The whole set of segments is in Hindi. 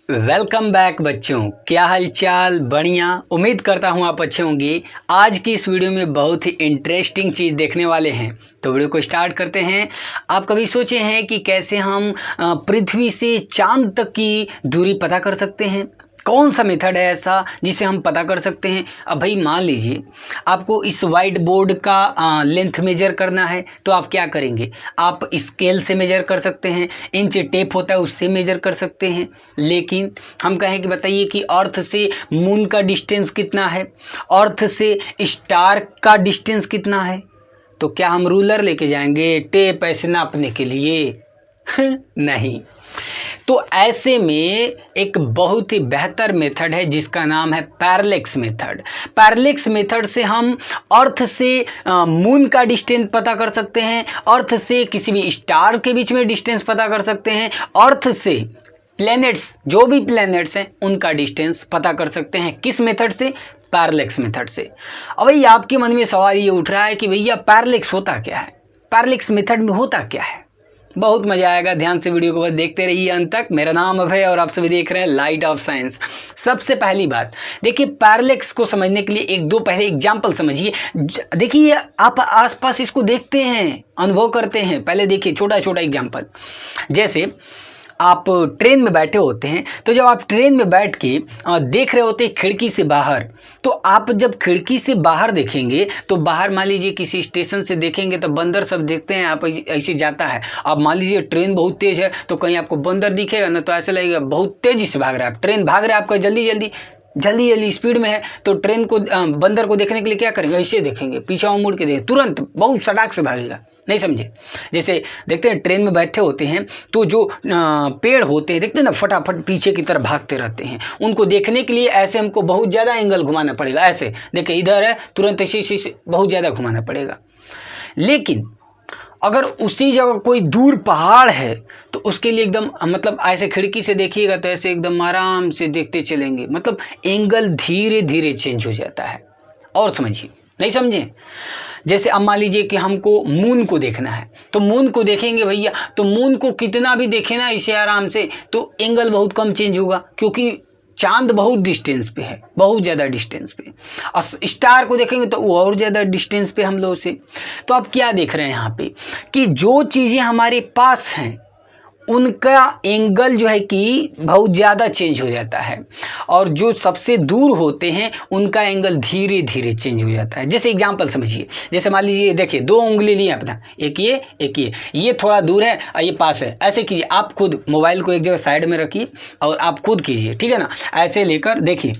वेलकम बैक बच्चों, क्या हालचाल। बढ़िया, उम्मीद करता हूँ आप अच्छे होंगे। आज की इस वीडियो में बहुत ही इंटरेस्टिंग चीज़ देखने वाले हैं, तो वीडियो को स्टार्ट करते हैं। आप कभी सोचे हैं कि कैसे हम पृथ्वी से चांद तक की दूरी पता कर सकते हैं? कौन सा मेथड है ऐसा जिसे हम पता कर सकते हैं? अब भाई मान लीजिए आपको इस वाइट बोर्ड का लेंथ मेजर करना है, तो आप क्या करेंगे? आप स्केल से मेजर कर सकते हैं, इंच टेप होता है उससे मेजर कर सकते हैं। लेकिन हम कहें कि बताइए कि अर्थ से मून का डिस्टेंस कितना है, अर्थ से स्टार का डिस्टेंस कितना है? तो क्या हम रूलर लेके जाएंगे टेप ऐसे नापने के लिए? नहीं। तो ऐसे में एक बहुत ही बेहतर मेथड है जिसका नाम है पैरेलैक्स मेथड। पैरेलैक्स मेथड से हम अर्थ से मून का डिस्टेंस पता कर सकते हैं, अर्थ से किसी भी स्टार के बीच में डिस्टेंस पता कर सकते हैं, अर्थ से प्लैनेट्स, जो भी प्लैनेट्स हैं उनका डिस्टेंस पता कर सकते हैं। किस मेथड से? पैरेलैक्स मेथड से। अब भैया आपके मन में सवाल ये उठ रहा है कि भैया पैरेलैक्स होता क्या है, पैरेलैक्स मेथड में होता क्या है? बहुत मज़ा आएगा, ध्यान से वीडियो को बस देखते रहिए अंत तक। मेरा नाम अभय और आप सभी देख रहे हैं लाइट ऑफ साइंस। सबसे पहली बात देखिए, पैरेलैक्स को समझने के लिए एक दो पहले एग्जाम्पल समझिए। देखिए आप आसपास इसको देखते हैं, अनुभव करते हैं। पहले देखिए छोटा छोटा एग्जाम्पल। जैसे आप ट्रेन में बैठे होते हैं, तो जब आप ट्रेन में बैठ के देख रहे होते हैं खिड़की से बाहर, तो आप जब खिड़की से बाहर देखेंगे तो बाहर मान लीजिए किसी स्टेशन से देखेंगे तो बंदर सब देखते हैं, आप ऐसे जाता है। अब मान लीजिए ट्रेन बहुत तेज़ है तो कहीं आपको बंदर दिखेगा ना, तो ऐसा लगेगा बहुत तेज़ी से भाग रहा है, ट्रेन भाग रहा है आपका जल्दी जल्दी स्पीड में है। तो ट्रेन को बंदर को देखने के लिए क्या करेंगे? ऐसे देखेंगे, पीछे मुड़ के देखेंगे, तुरंत बहुत सड़क से भागेगा। नहीं समझे? जैसे देखते हैं ट्रेन में बैठे होते हैं तो जो पेड़ होते हैं देखते हैं ना, फटाफट पीछे की तरफ भागते रहते हैं। उनको देखने के लिए ऐसे हमको बहुत ज़्यादा एंगल घुमाना पड़ेगा। ऐसे देखिए इधर है, तुरंत ऐसे बहुत ज़्यादा घुमाना पड़ेगा। लेकिन अगर उसी जगह कोई दूर पहाड़ है तो उसके लिए एकदम मतलब ऐसे खिड़की से देखिएगा तो ऐसे एकदम आराम से देखते चलेंगे, मतलब एंगल धीरे धीरे चेंज हो जाता है। और समझिए, नहीं समझे? जैसे अब मान लीजिए कि हमको मून को देखना है, तो मून को देखेंगे भैया, तो मून को कितना भी देखे ना इसे आराम से, तो एंगल बहुत कम चेंज होगा, क्योंकि चांद बहुत डिस्टेंस पे है, बहुत ज़्यादा डिस्टेंस पे। और स्टार को देखेंगे तो वो और ज़्यादा डिस्टेंस पे हम लोग से। तो आप क्या देख रहे हैं यहाँ पे कि जो चीज़ें हमारे पास हैं उनका एंगल जो है कि बहुत ज़्यादा चेंज हो जाता है, और जो सबसे दूर होते हैं उनका एंगल धीरे धीरे चेंज हो जाता है। जैसे एग्जांपल समझिए, जैसे मान लीजिए देखिए दो उंगली लिए अपना, एक ये थोड़ा दूर है और ये पास है। ऐसे कीजिए, आप खुद मोबाइल को एक जगह साइड में रखिए और आप खुद कीजिए, ठीक है ना? ऐसे लेकर देखिए,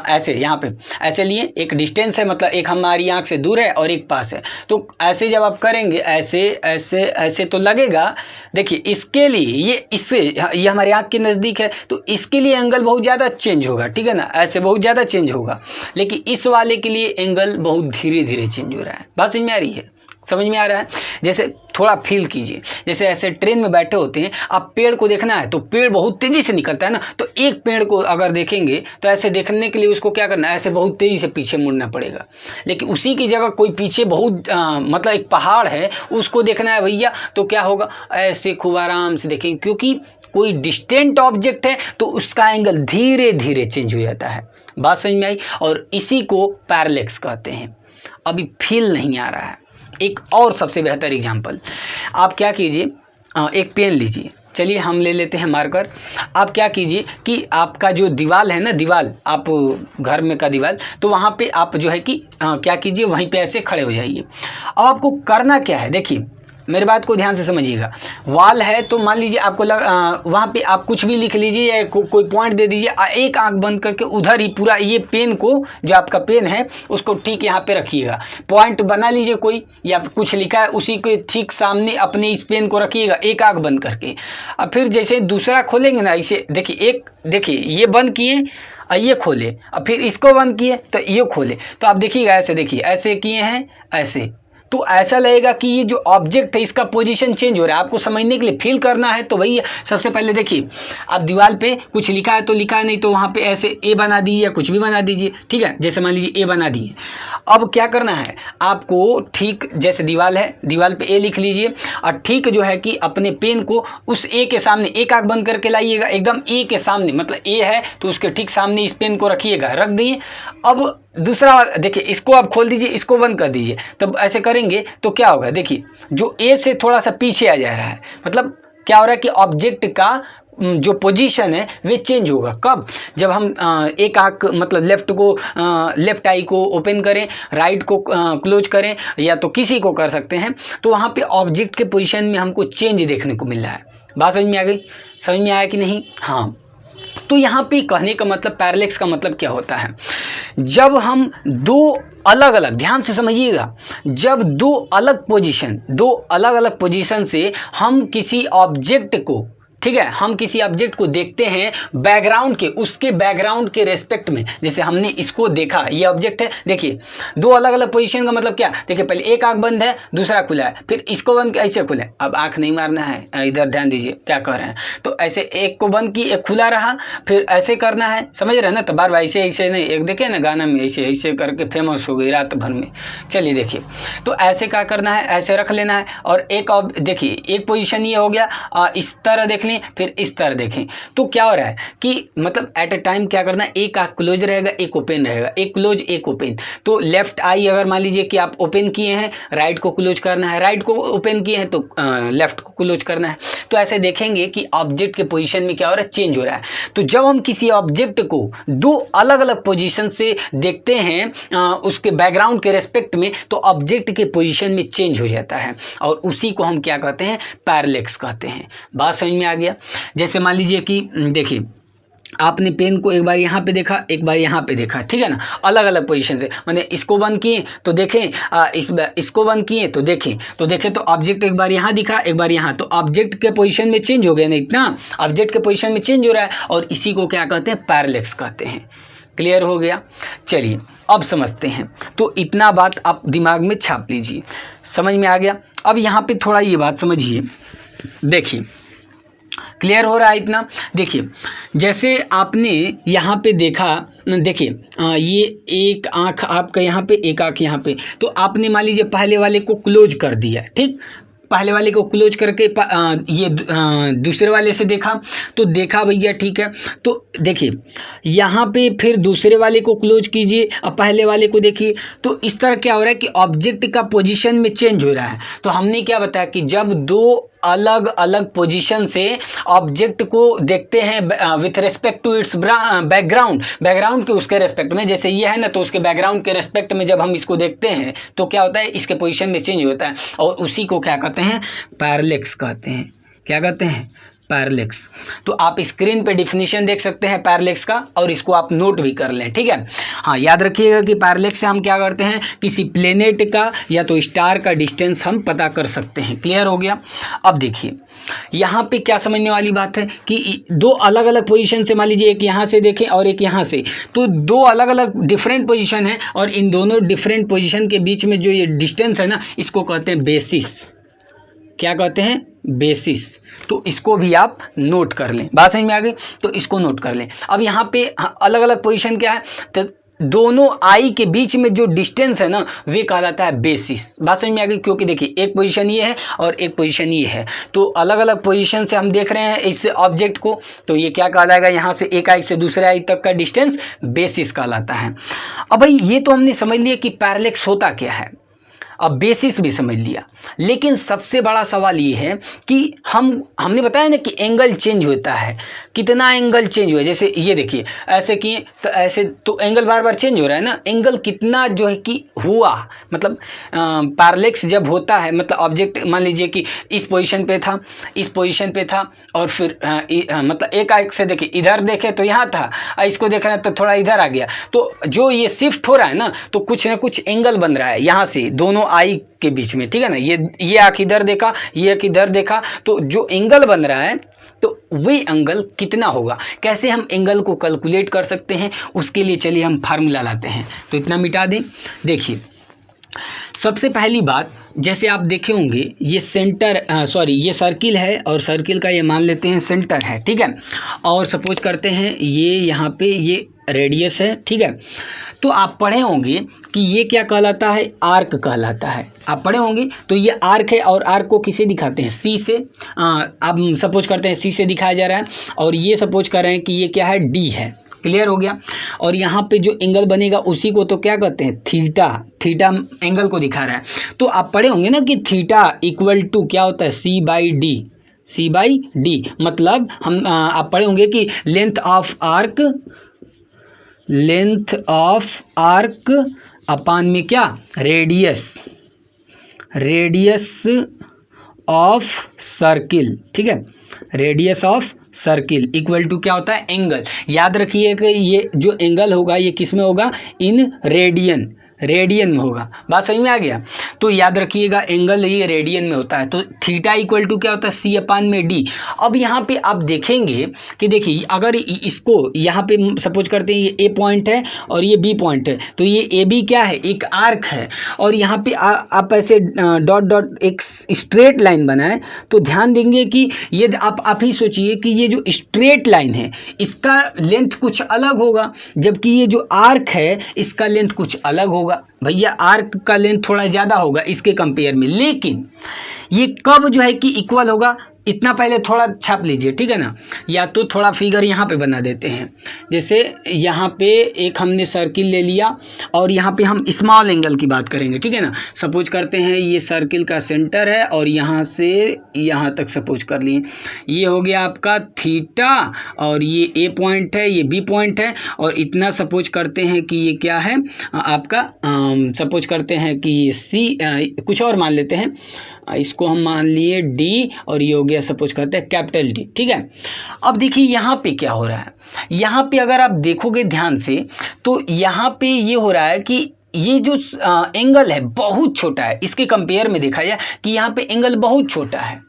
ऐसे यहाँ पे ऐसे लिए, एक डिस्टेंस है, मतलब एक हमारी आँख से दूर है और एक पास है। तो ऐसे जब आप करेंगे ऐसे ऐसे ऐसे तो लगेगा। देखिए इसके लिए ये हमारे आँख के नज़दीक है तो इसके लिए एंगल बहुत ज़्यादा चेंज होगा, ठीक है ना? ऐसे बहुत ज़्यादा चेंज होगा। लेकिन इस वाले के लिए एंगल बहुत धीरे धीरे चेंज हो रहा है। बात समझ में आ रही है? समझ में आ रहा है? जैसे थोड़ा फील कीजिए, जैसे ऐसे ट्रेन में बैठे होते हैं, आप पेड़ को देखना है तो पेड़ बहुत तेज़ी से निकलता है ना, तो एक पेड़ को अगर देखेंगे तो ऐसे देखने के लिए उसको क्या करना है? ऐसे बहुत तेज़ी से पीछे मुड़ना पड़ेगा। लेकिन उसी की जगह कोई पीछे बहुत मतलब एक पहाड़ है, उसको देखना है भैया, तो क्या होगा? ऐसे खूब आराम से देखेंगे, क्योंकि कोई डिस्टेंट ऑब्जेक्ट है तो उसका एंगल धीरे धीरे चेंज हो जाता है। बात समझ में आई? और इसी को पैरेलैक्स कहते हैं। अभी फील नहीं आ रहा है? एक और सबसे बेहतर एग्जांपल, आप क्या कीजिए, एक पेन लीजिए, चलिए हम ले लेते हैं मार्कर। आप क्या कीजिए कि आपका जो दीवार है ना, दीवार आप घर में का दीवार, तो वहाँ पे आप जो है कि क्या कीजिए, वहीं पे ऐसे खड़े हो जाइए। अब आपको करना क्या है, देखिए मेरी बात को ध्यान से समझिएगा। वॉल है तो मान लीजिए आपको वहाँ पे आप कुछ भी लिख लीजिए या कोई पॉइंट दे दीजिए, एक आंख बंद करके उधर ही पूरा ये पेन को, जो आपका पेन है उसको ठीक यहाँ पे रखिएगा। पॉइंट बना लीजिए कोई, या कुछ लिखा है उसी के ठीक सामने अपने इस पेन को रखिएगा, एक आंख बंद करके। और फिर जैसे दूसरा खोलेंगे ना, इसे देखिए ये बंद किए और ये खोले, और फिर इसको बंद किए तो ये खोले, तो आप देखिएगा ऐसे, देखिए ऐसे किए हैं ऐसे, तो ऐसा लगेगा कि ये जो ऑब्जेक्ट है इसका पोजीशन चेंज हो रहा है। आपको समझने के लिए फील करना है तो वही सबसे पहले देखिए, आप दीवार पे कुछ लिखा है तो लिखा है, नहीं तो वहाँ पे ऐसे ए बना दीजिए या कुछ भी बना दीजिए, ठीक है। जैसे मान लीजिए ए बना दिए। अब क्या करना है आपको, ठीक जैसे दीवार है, दीवार पे ए लिख लीजिए और ठीक जो है कि अपने पेन को उस ए के सामने एक आंख बंद करके लाइएगा, एकदम ए के सामने, मतलब ए है तो उसके ठीक सामने इस पेन को रखिएगा, रख दिए। अब दूसरा देखिए, इसको आप खोल दीजिए, इसको बंद कर दीजिए। तब ऐसे करेंगे तो क्या होगा, देखिए जो ए से थोड़ा सा पीछे आ जा रहा है, मतलब क्या हो रहा है कि ऑब्जेक्ट का जो पोजीशन है वे चेंज होगा। कब, जब हम एक आंख मतलब लेफ्ट आई को ओपन करें, राइट को क्लोज करें, या तो किसी को कर सकते हैं, तो वहाँ पे ऑब्जेक्ट के पोजीशन में हमको चेंज देखने को मिल रहा है। बात समझ में आ गई? समझ में आया कि नहीं? हाँ। तो यहाँ पे कहने का मतलब, पैरेलैक्स का मतलब क्या होता है, जब हम दो अलग अलग, ध्यान से समझिएगा, जब दो अलग पोजीशन से हम किसी ऑब्जेक्ट को, ठीक है, हम किसी ऑब्जेक्ट को देखते हैं बैकग्राउंड के, उसके बैकग्राउंड के रेस्पेक्ट में। जैसे हमने इसको देखा, ये ऑब्जेक्ट है, देखिए दो अलग अलग पोजीशन का मतलब क्या, देखिए पहले एक आंख बंद है, दूसरा खुला है, फिर इसको बंद ऐसे खुला है। अब आंख नहीं मारना है, इधर ध्यान दीजिए क्या कर रहे हैं। तो ऐसे एक को बंद की, एक खुला रहा, फिर ऐसे करना है, समझ रहे हैं ना। तो बार बार ऐसे ऐसे नहीं, एक देखे ना गाना में ऐसे ऐसे करके फेमस हो गई रात भर में। चलिए देखिए, तो ऐसे क्या करना है, ऐसे रख लेना है। और एक देखिए, एक पोजीशन ये हो गया, इस तरह देख, फिर इस तरह देखें। तो क्या हो रहा है कि मतलब एट अ टाइम क्या करना है, एक आंख क्लोज रहेगा, एक ओपन रहेगा, एक क्लोज एक ओपन। तो लेफ्ट आई अगर मान लीजिए कि आप ओपन किए हैं, राइट को क्लोज करना है, राइट को ओपन किए हैं तो लेफ्ट को क्लोज करना है। तो ऐसे देखेंगे कि ऑब्जेक्ट के पोजीशन में क्या हो रहा है, चेंज हो रहा है। तो जब हम किसी ऑब्जेक्ट को दो अलग अलग पोजीशन से देखते हैं उसके बैकग्राउंड के रेस्पेक्ट में, तो ऑब्जेक्ट के पोजीशन में चेंज हो जाता है, और उसी को हम क्या कहते हैं, पैरेलैक्स कहते हैं। बात समझ में आ गया? जैसे मान लीजिए कि देखिए, आपने पेन को एक बार यहाँ पे देखा, एक बार यहाँ पे देखा, ठीक है ना, अलग अलग पोजीशन से, मैंने इसको बंद किए तो देखें, इसको बंद किए तो देखें, तो ऑब्जेक्ट एक बार यहाँ दिखा, एक बार यहाँ, तो ऑब्जेक्ट के पोजीशन में चेंज हो गया ना, इतना ऑब्जेक्ट के पोजीशन में चेंज हो रहा है, और इसी को क्या कहते हैं, पैरेलैक्स कहते हैं। क्लियर हो गया? चलिए अब समझते हैं। तो इतना बात आप दिमाग में छाप लीजिए, समझ में आ गया? अब यहाँ पे थोड़ा ये बात समझिए, देखिए क्लियर हो रहा है इतना? देखिए जैसे आपने यहाँ पे देखा, देखिए ये एक आँख आपका यहाँ पे, एक आँख यहाँ पे, तो आपने मान लीजिए पहले वाले को क्लोज कर दिया, ठीक, पहले वाले को क्लोज करके ये दूसरे वाले से देखा, तो देखा भैया ठीक है। तो देखिए यहाँ पे फिर दूसरे वाले को क्लोज कीजिए और पहले वाले को देखिए, तो इस तरह क्या हो रहा है कि ऑब्जेक्ट का पोजीशन में चेंज हो रहा है। तो हमने क्या बताया कि जब दो अलग अलग पोजीशन से ऑब्जेक्ट को देखते हैं with respect to its background के उसके रेस्पेक्ट में, जैसे ये है ना, तो उसके बैकग्राउंड के रेस्पेक्ट में जब हम इसको देखते हैं तो क्या होता है, इसके पोजीशन में चेंज होता है, और उसी को क्या कहते हैं, पैरेलैक्स कहते हैं। क्या कहते हैं, पैरेलैक्स। तो आप स्क्रीन पे डिफिनीशन देख सकते हैं पैरेलैक्स का, और इसको आप नोट भी कर लें, ठीक है। हाँ, याद रखिएगा कि पैरेलैक्स से हम क्या करते हैं, किसी प्लेनेट का या तो स्टार का डिस्टेंस हम पता कर सकते हैं। क्लियर हो गया? अब देखिए यहाँ पे क्या समझने वाली बात है कि दो अलग अलग पोजीशन से, मान लीजिए एक यहाँ से देखें और एक यहाँ से, तो दो अलग अलग डिफरेंट पोजीशन है, और इन दोनों डिफरेंट पोजीशन के बीच में जो ये डिस्टेंस है ना, इसको कहते हैं बेसिस। क्या कहते हैं, बेसिस। तो इसको भी आप नोट कर लें। बात समझ में आ गई? तो इसको नोट कर लें। अब यहाँ पे अलग अलग पोजीशन क्या है, तो दोनों आई के बीच में जो डिस्टेंस है ना, वे कहलाता है बेसिस। बात समझ में आ गई? क्योंकि देखिए एक पोजीशन ये है और एक पोजीशन ये है, तो अलग अलग पोजीशन से हम देख रहे हैं इस ऑब्जेक्ट को, तो ये क्या कहलाएगा, यहाँ से एक आई से दूसरे आई तक का डिस्टेंस बेसिस कहलाता है। अब भाई ये तो हमने समझ लिया कि पैरेलैक्स होता क्या है, अब बेसिस भी समझ लिया, लेकिन सबसे बड़ा सवाल ये है कि हमने बताया ना कि एंगल चेंज होता है, कितना एंगल चेंज हुआ। जैसे ये देखिए ऐसे किए तो ऐसे, तो एंगल बार बार चेंज हो रहा है ना, एंगल कितना जो है कि हुआ, मतलब पैरेलैक्स जब होता है, मतलब ऑब्जेक्ट मान लीजिए कि इस पोजीशन पे था, इस पोजीशन पे था, और फिर मतलब एक आंख से देखिए, इधर देखे तो यहाँ था, इसको देख रहे हैं तो थोड़ा इधर आ गया, तो जो ये शिफ्ट हो रहा है ना, तो कुछ ना कुछ एंगल बन रहा है यहाँ से दोनों आई के बीच में, ठीक है ना। ये आंख इधर देखा, ये आंख इधर देखा, तो जो एंगल बन रहा है, तो वे एंगल कितना होगा, कैसे हम एंगल को कैलकुलेट कर सकते हैं, उसके लिए चलिए हम फार्मूला लाते हैं। तो इतना मिटा दें। देखिए सबसे पहली बात, जैसे आप देखे होंगे ये ये सर्किल है और सर्किल का ये मान लेते हैं सेंटर है, ठीक है। और सपोज करते हैं ये यहाँ पे ये रेडियस है, ठीक है। तो आप पढ़े होंगे कि ये क्या कहलाता है, आर्क कहलाता है। आप पढ़े होंगे तो ये आर्क है और आर्क को किसे दिखाते हैं, सी से। आप सपोज करते हैं सी से दिखाया जा रहा है और ये सपोज कर रहे हैं कि ये क्या है, डी है। क्लियर हो गया। और यहाँ पे जो एंगल बनेगा उसी को तो क्या कहते हैं, थीटा। थीटा एंगल को दिखा रहा है। तो आप पढ़े होंगे ना कि थीटा इक्वल टू क्या होता है, C by D. C by D मतलब हम आप पढ़े होंगे कि लेंथ ऑफ आर्क अपान में क्या, रेडियस ऑफ सर्किल, ठीक है। Radius of circle equal to क्या होता है, एंगल। याद रखिए कि ये जो एंगल होगा ये किस में होगा, इन रेडियन में होगा। बात समझ में आ गया। तो याद रखिएगा एंगल ये रेडियन में होता है। तो थीटा इक्वल टू क्या होता है, सी अपान में डी। अब यहाँ पे आप देखेंगे कि देखिए अगर इसको यहाँ पे सपोज करते हैं ये ए पॉइंट है और ये बी पॉइंट है, तो ये ए बी क्या है, एक आर्क है। और यहाँ पे आप ऐसे डॉट एक स्ट्रेट लाइन बनाए तो ध्यान देंगे कि ये आप ही सोचिए कि ये जो स्ट्रेट लाइन है इसका लेंथ कुछ अलग होगा, जबकि ये जो आर्क है इसका लेंथ कुछ अलग होगा। भैया आर्क का लेंथ थोड़ा ज़्यादा होगा इसके कंपेयर में, लेकिन ये कब जो है कि इक्वल होगा, इतना पहले थोड़ा छाप लीजिए, ठीक है ना। या तो थोड़ा फिगर यहाँ पे बना देते हैं। जैसे यहाँ पे एक हमने सर्किल ले लिया और यहाँ पे हम स्मॉल एंगल की बात करेंगे, ठीक है ना। सपोज करते हैं ये सर्किल का सेंटर है और यहाँ से यहाँ तक सपोज कर लिए, ये हो गया आपका थीटा और ये ए पॉइंट है, ये बी पॉइंट है। और इतना सपोज करते हैं कि ये क्या है आपका, सपोज करते हैं कि ये सी, कुछ और मान लेते हैं, इसको हम मान लिए डी और ये हो गया सपोज करते हैं कैपिटल डी, ठीक है। अब देखिए यहाँ पे क्या हो रहा है, यहाँ पे अगर आप देखोगे ध्यान से तो यहाँ पे ये हो रहा है कि ये जो एंगल है बहुत छोटा है। इसके कंपेयर में देखा जाए कि यहाँ पे एंगल बहुत छोटा है,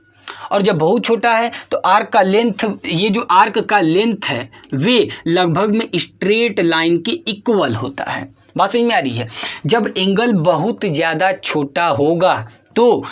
और जब बहुत छोटा है तो आर्क का लेंथ, ये जो आर्क का लेंथ है वे लगभग में स्ट्रेट लाइन के इक्वल होता है। बात समझ में आ रही है। जब एंगल बहुत ज़्यादा छोटा होगा तो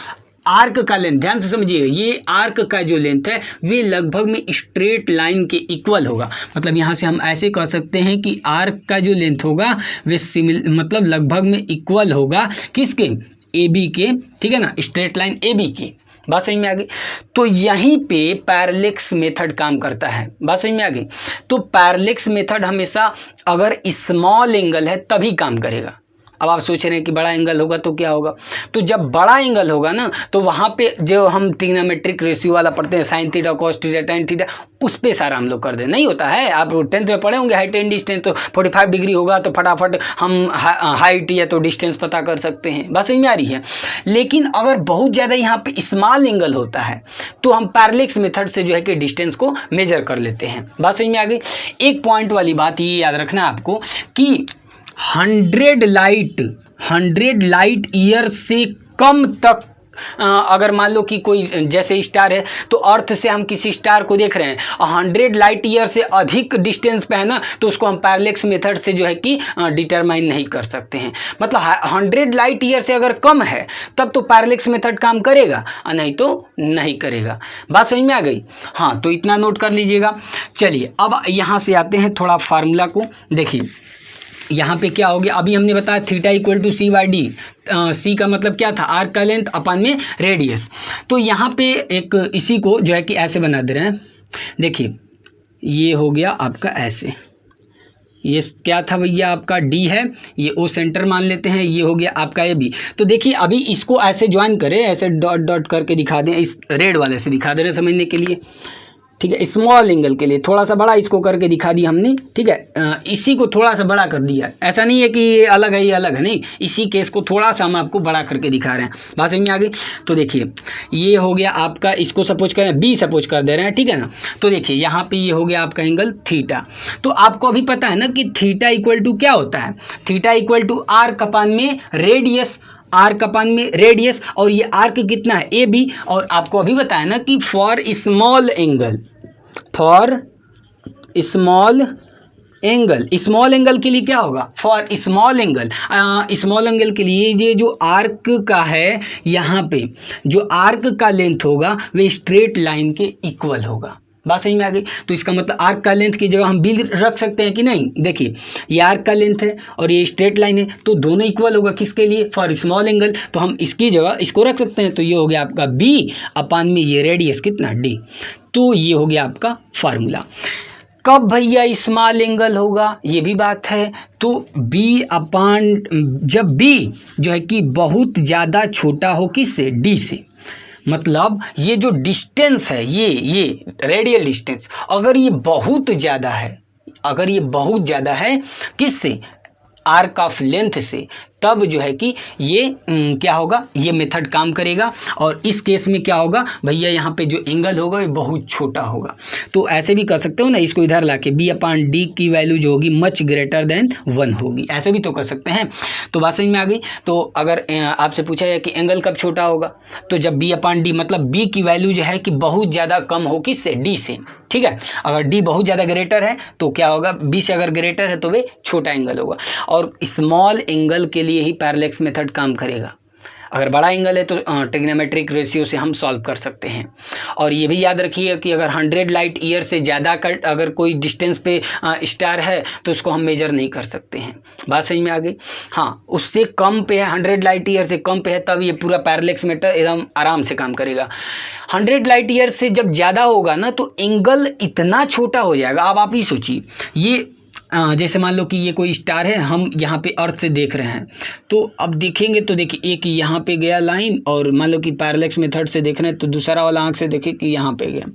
आर्क का लेंथ, ध्यान से समझिए, ये आर्क का जो लेंथ है वे लगभग में स्ट्रेट लाइन के इक्वल होगा। मतलब यहाँ से हम ऐसे कह सकते हैं कि आर्क का जो लेंथ होगा वे मतलब लगभग में इक्वल होगा किसके, ए बी के, ठीक है ना, स्ट्रेट लाइन ए बी के। बात समझ में आ गई। तो यहीं पे पैरेलैक्स मेथड काम करता है। बात समझ में आ गई। तो पैरेलैक्स मेथड हमेशा अगर स्मॉल एंगल है तभी काम करेगा। अब आप सोच रहे हैं कि बड़ा एंगल होगा तो क्या होगा, तो जब बड़ा एंगल होगा ना तो वहाँ पे जो हम ट्रिग्नोमेट्रिक रेशियो वाला पढ़ते हैं, sine theta cos theta tan theta, उस पे सारा हम लोग कर दे। नहीं होता है, आप 10th में पढ़े होंगे हाइट एंड डिस्टेंस, तो 45 डिग्री होगा तो फटाफट हम हाइट या तो डिस्टेंस पता कर सकते हैं। बस समझ में आ रही है। लेकिन अगर बहुत ज़्यादा यहाँ पे स्मॉल एंगल होता है तो हम पैरेलैक्स मेथड से जो है कि डिस्टेंस को मेजर कर लेते हैं। बात समझ में आ गई। एक पॉइंट वाली बात ये याद रखना आपको कि 100 लाइट ईयर से कम तक अगर मान लो कि कोई जैसे स्टार है तो अर्थ से हम किसी स्टार को देख रहे हैं, 100 लाइट ईयर से अधिक डिस्टेंस पे है ना, तो उसको हम पैरेलैक्स मेथड से जो है कि डिटरमाइन नहीं कर सकते हैं। मतलब 100 लाइट ईयर से अगर कम है तब तो पैरेलैक्स मेथड काम करेगा, नहीं तो नहीं करेगा। बात समझ में आ गई। हाँ, तो इतना नोट कर लीजिएगा। चलिए अब यहाँ से आते हैं थोड़ा फार्मूला को। देखिए यहाँ पे क्या हो गया, अभी हमने बताया theta equal to C by D. C का मतलब क्या था, आर्क का लेंथ अपान में रेडियस। तो यहाँ पे एक इसी को जो है कि ऐसे बना दे रहे हैं। देखिए ये हो गया आपका ऐसे, ये क्या था भैया आपका डी है, ये ओ सेंटर मान लेते हैं, ये हो गया आपका ए बी। तो देखिए अभी इसको ऐसे ज्वाइन करें, ऐसे डॉट डॉट करके दिखा दें, इस रेड वाले से दिखा दे रहे हैं समझने के लिए, ठीक है। स्मॉल एंगल के लिए थोड़ा सा बड़ा इसको करके दिखा दिया हमने, ठीक है। इसी को थोड़ा सा बड़ा कर दिया, ऐसा नहीं है कि ये अलग है ये अलग है, नहीं, इसी केस को थोड़ा सा हम आपको बड़ा करके दिखा रहे हैं। बात समझ में आ गई। तो देखिए ये हो गया आपका, इसको सपोज करें बी सपोज कर दे रहे हैं, ठीक है ना। तो देखिए यहाँ पे ये हो गया आपका एंगल थीटा। तो आपको अभी पता है ना कि थीटा इक्वल टू क्या होता है, थीटा इक्वल टू आर्क अपान में रेडियस, आर्क अपान में रेडियस, और ये आर्क कितना है ए बी। और आपको अभी बताया ना कि for small angle, small angle के लिए क्या होगा, for small angle, small angle के लिए ये जो आर्क का है, यहाँ पे जो आर्क का लेंथ होगा वे स्ट्रेट लाइन के इक्वल होगा। बात समझ में आ गई। तो इसका मतलब आर्क का लेंथ की जगह हम बी रख सकते हैं कि नहीं। देखिए ये आर्क का लेंथ है और ये स्ट्रेट लाइन है, तो दोनों इक्वल होगा किसके लिए, फॉर स्मॉल एंगल। तो हम इसकी जगह इसको रख सकते हैं। तो ये हो गया आपका बी अपान में ये रेडियस कितना डी। तो ये हो गया आपका फार्मूला। कब भैया स्मॉल एंगल होगा, ये भी बात है। तो बी अपान, जब बी जो है कि बहुत ज़्यादा छोटा हो किससे, डी से, मतलब ये जो डिस्टेंस है, ये रेडियल डिस्टेंस अगर ये बहुत ज़्यादा है, अगर ये बहुत ज़्यादा है किससे, आर्क ऑफ लेंथ से, तब जो है कि ये क्या होगा, ये मेथड काम करेगा। और इस केस में क्या होगा भैया, यहाँ पे जो एंगल होगा ये बहुत छोटा होगा। तो ऐसे भी कर सकते हो ना, इसको इधर लाके बी अपान डी की वैल्यू जो होगी मच ग्रेटर देन 1 होगी, ऐसे भी तो कर सकते हैं। तो बात समझ में आ गई। तो अगर आपसे पूछा जाए कि एंगल कब छोटा होगा, तो जब बी अपान डी, मतलब बी की वैल्यू जो है कि बहुत ज़्यादा कम हो किससे, डी से, ठीक है। अगर डी बहुत ज़्यादा ग्रेटर है तो क्या होगा, बी से अगर ग्रेटर है तो वे छोटा एंगल होगा। और स्मॉल एंगल के लिए ही पैरेलैक्स मेथड काम करेगा। अगर बड़ा एंगल है तो ट्रिग्नोमेट्रिक रेशियो से हम सॉल्व कर सकते हैं। और ये भी याद रखिए कि अगर 100 लाइट ईयर से ज़्यादा का अगर कोई डिस्टेंस पे स्टार है तो उसको हम मेजर नहीं कर सकते हैं। बात समझ में आ गई। हाँ, उससे कम पे है, 100 लाइट ईयर से कम पे है, तब ये पूरा पैरेलैक्स मेथड एकदम आराम से काम करेगा। 100 लाइट ईयर से जब ज़्यादा होगा ना तो एंगल इतना छोटा हो जाएगा। अब आप ही सोचिए, ये जैसे मान लो कि ये कोई स्टार है, हम यहाँ पे अर्थ से देख रहे हैं, तो अब देखेंगे तो देखिए एक यहाँ पे गया लाइन, और मान लो कि पैरेलैक्स मेथड से देख रहे हैं तो दूसरा वाला आंख से देखें कि यहाँ पे गया,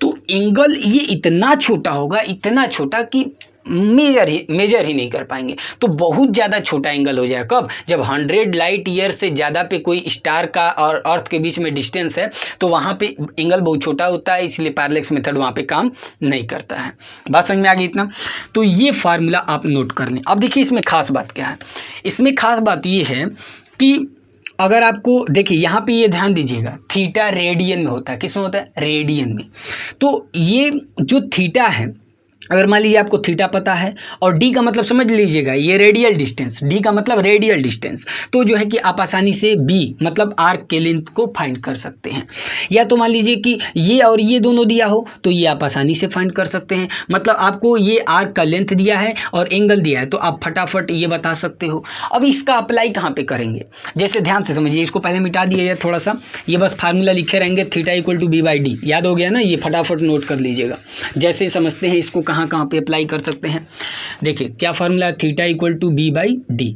तो एंगल ये इतना छोटा होगा, इतना छोटा कि मेजर ही नहीं कर पाएंगे। तो बहुत ज़्यादा छोटा एंगल हो जाएगा कब, जब 100 लाइट ईयर से ज़्यादा पे कोई स्टार का और अर्थ के बीच में डिस्टेंस है, तो वहाँ पे एंगल बहुत छोटा होता है, इसलिए पैरेलैक्स मेथड वहाँ पे काम नहीं करता है। बात समझ में आ गई इतना। तो ये फार्मूला आप नोट कर लें। अब देखिए इसमें खास बात क्या है, इसमें खास बात ये है कि अगर आपको देखिए यहाँ पे ये ध्यान दीजिएगा, थीटा रेडियन में होता है, किस में होता है, रेडियन में। तो ये जो थीटा है, अगर मान लीजिए आपको थीटा पता है और डी का मतलब समझ लीजिएगा, ये रेडियल डिस्टेंस, डी का मतलब रेडियल डिस्टेंस, तो जो है कि आप आसानी से बी मतलब आर्क के लेंथ को फाइंड कर सकते हैं। या तो मान लीजिए कि ये और ये दोनों दिया हो तो ये आप आसानी से फाइंड कर सकते हैं। मतलब आपको ये आर्क का लेंथ दिया है और एंगल दिया है, तो आप फटाफट ये बता सकते हो। अब इसका अप्लाई कहाँ पे करेंगे, जैसे ध्यान से समझिए, इसको पहले मिटा दिया जाए थोड़ा सा, ये बस फार्मूला लिखे रहेंगे, theta equal to B by d, याद हो गया ना, ये फटाफट नोट कर लीजिएगा। जैसे समझते हैं इसको कहाँ पे अप्लाई कर सकते हैं। देखिए क्या formula, theta equal to B by d.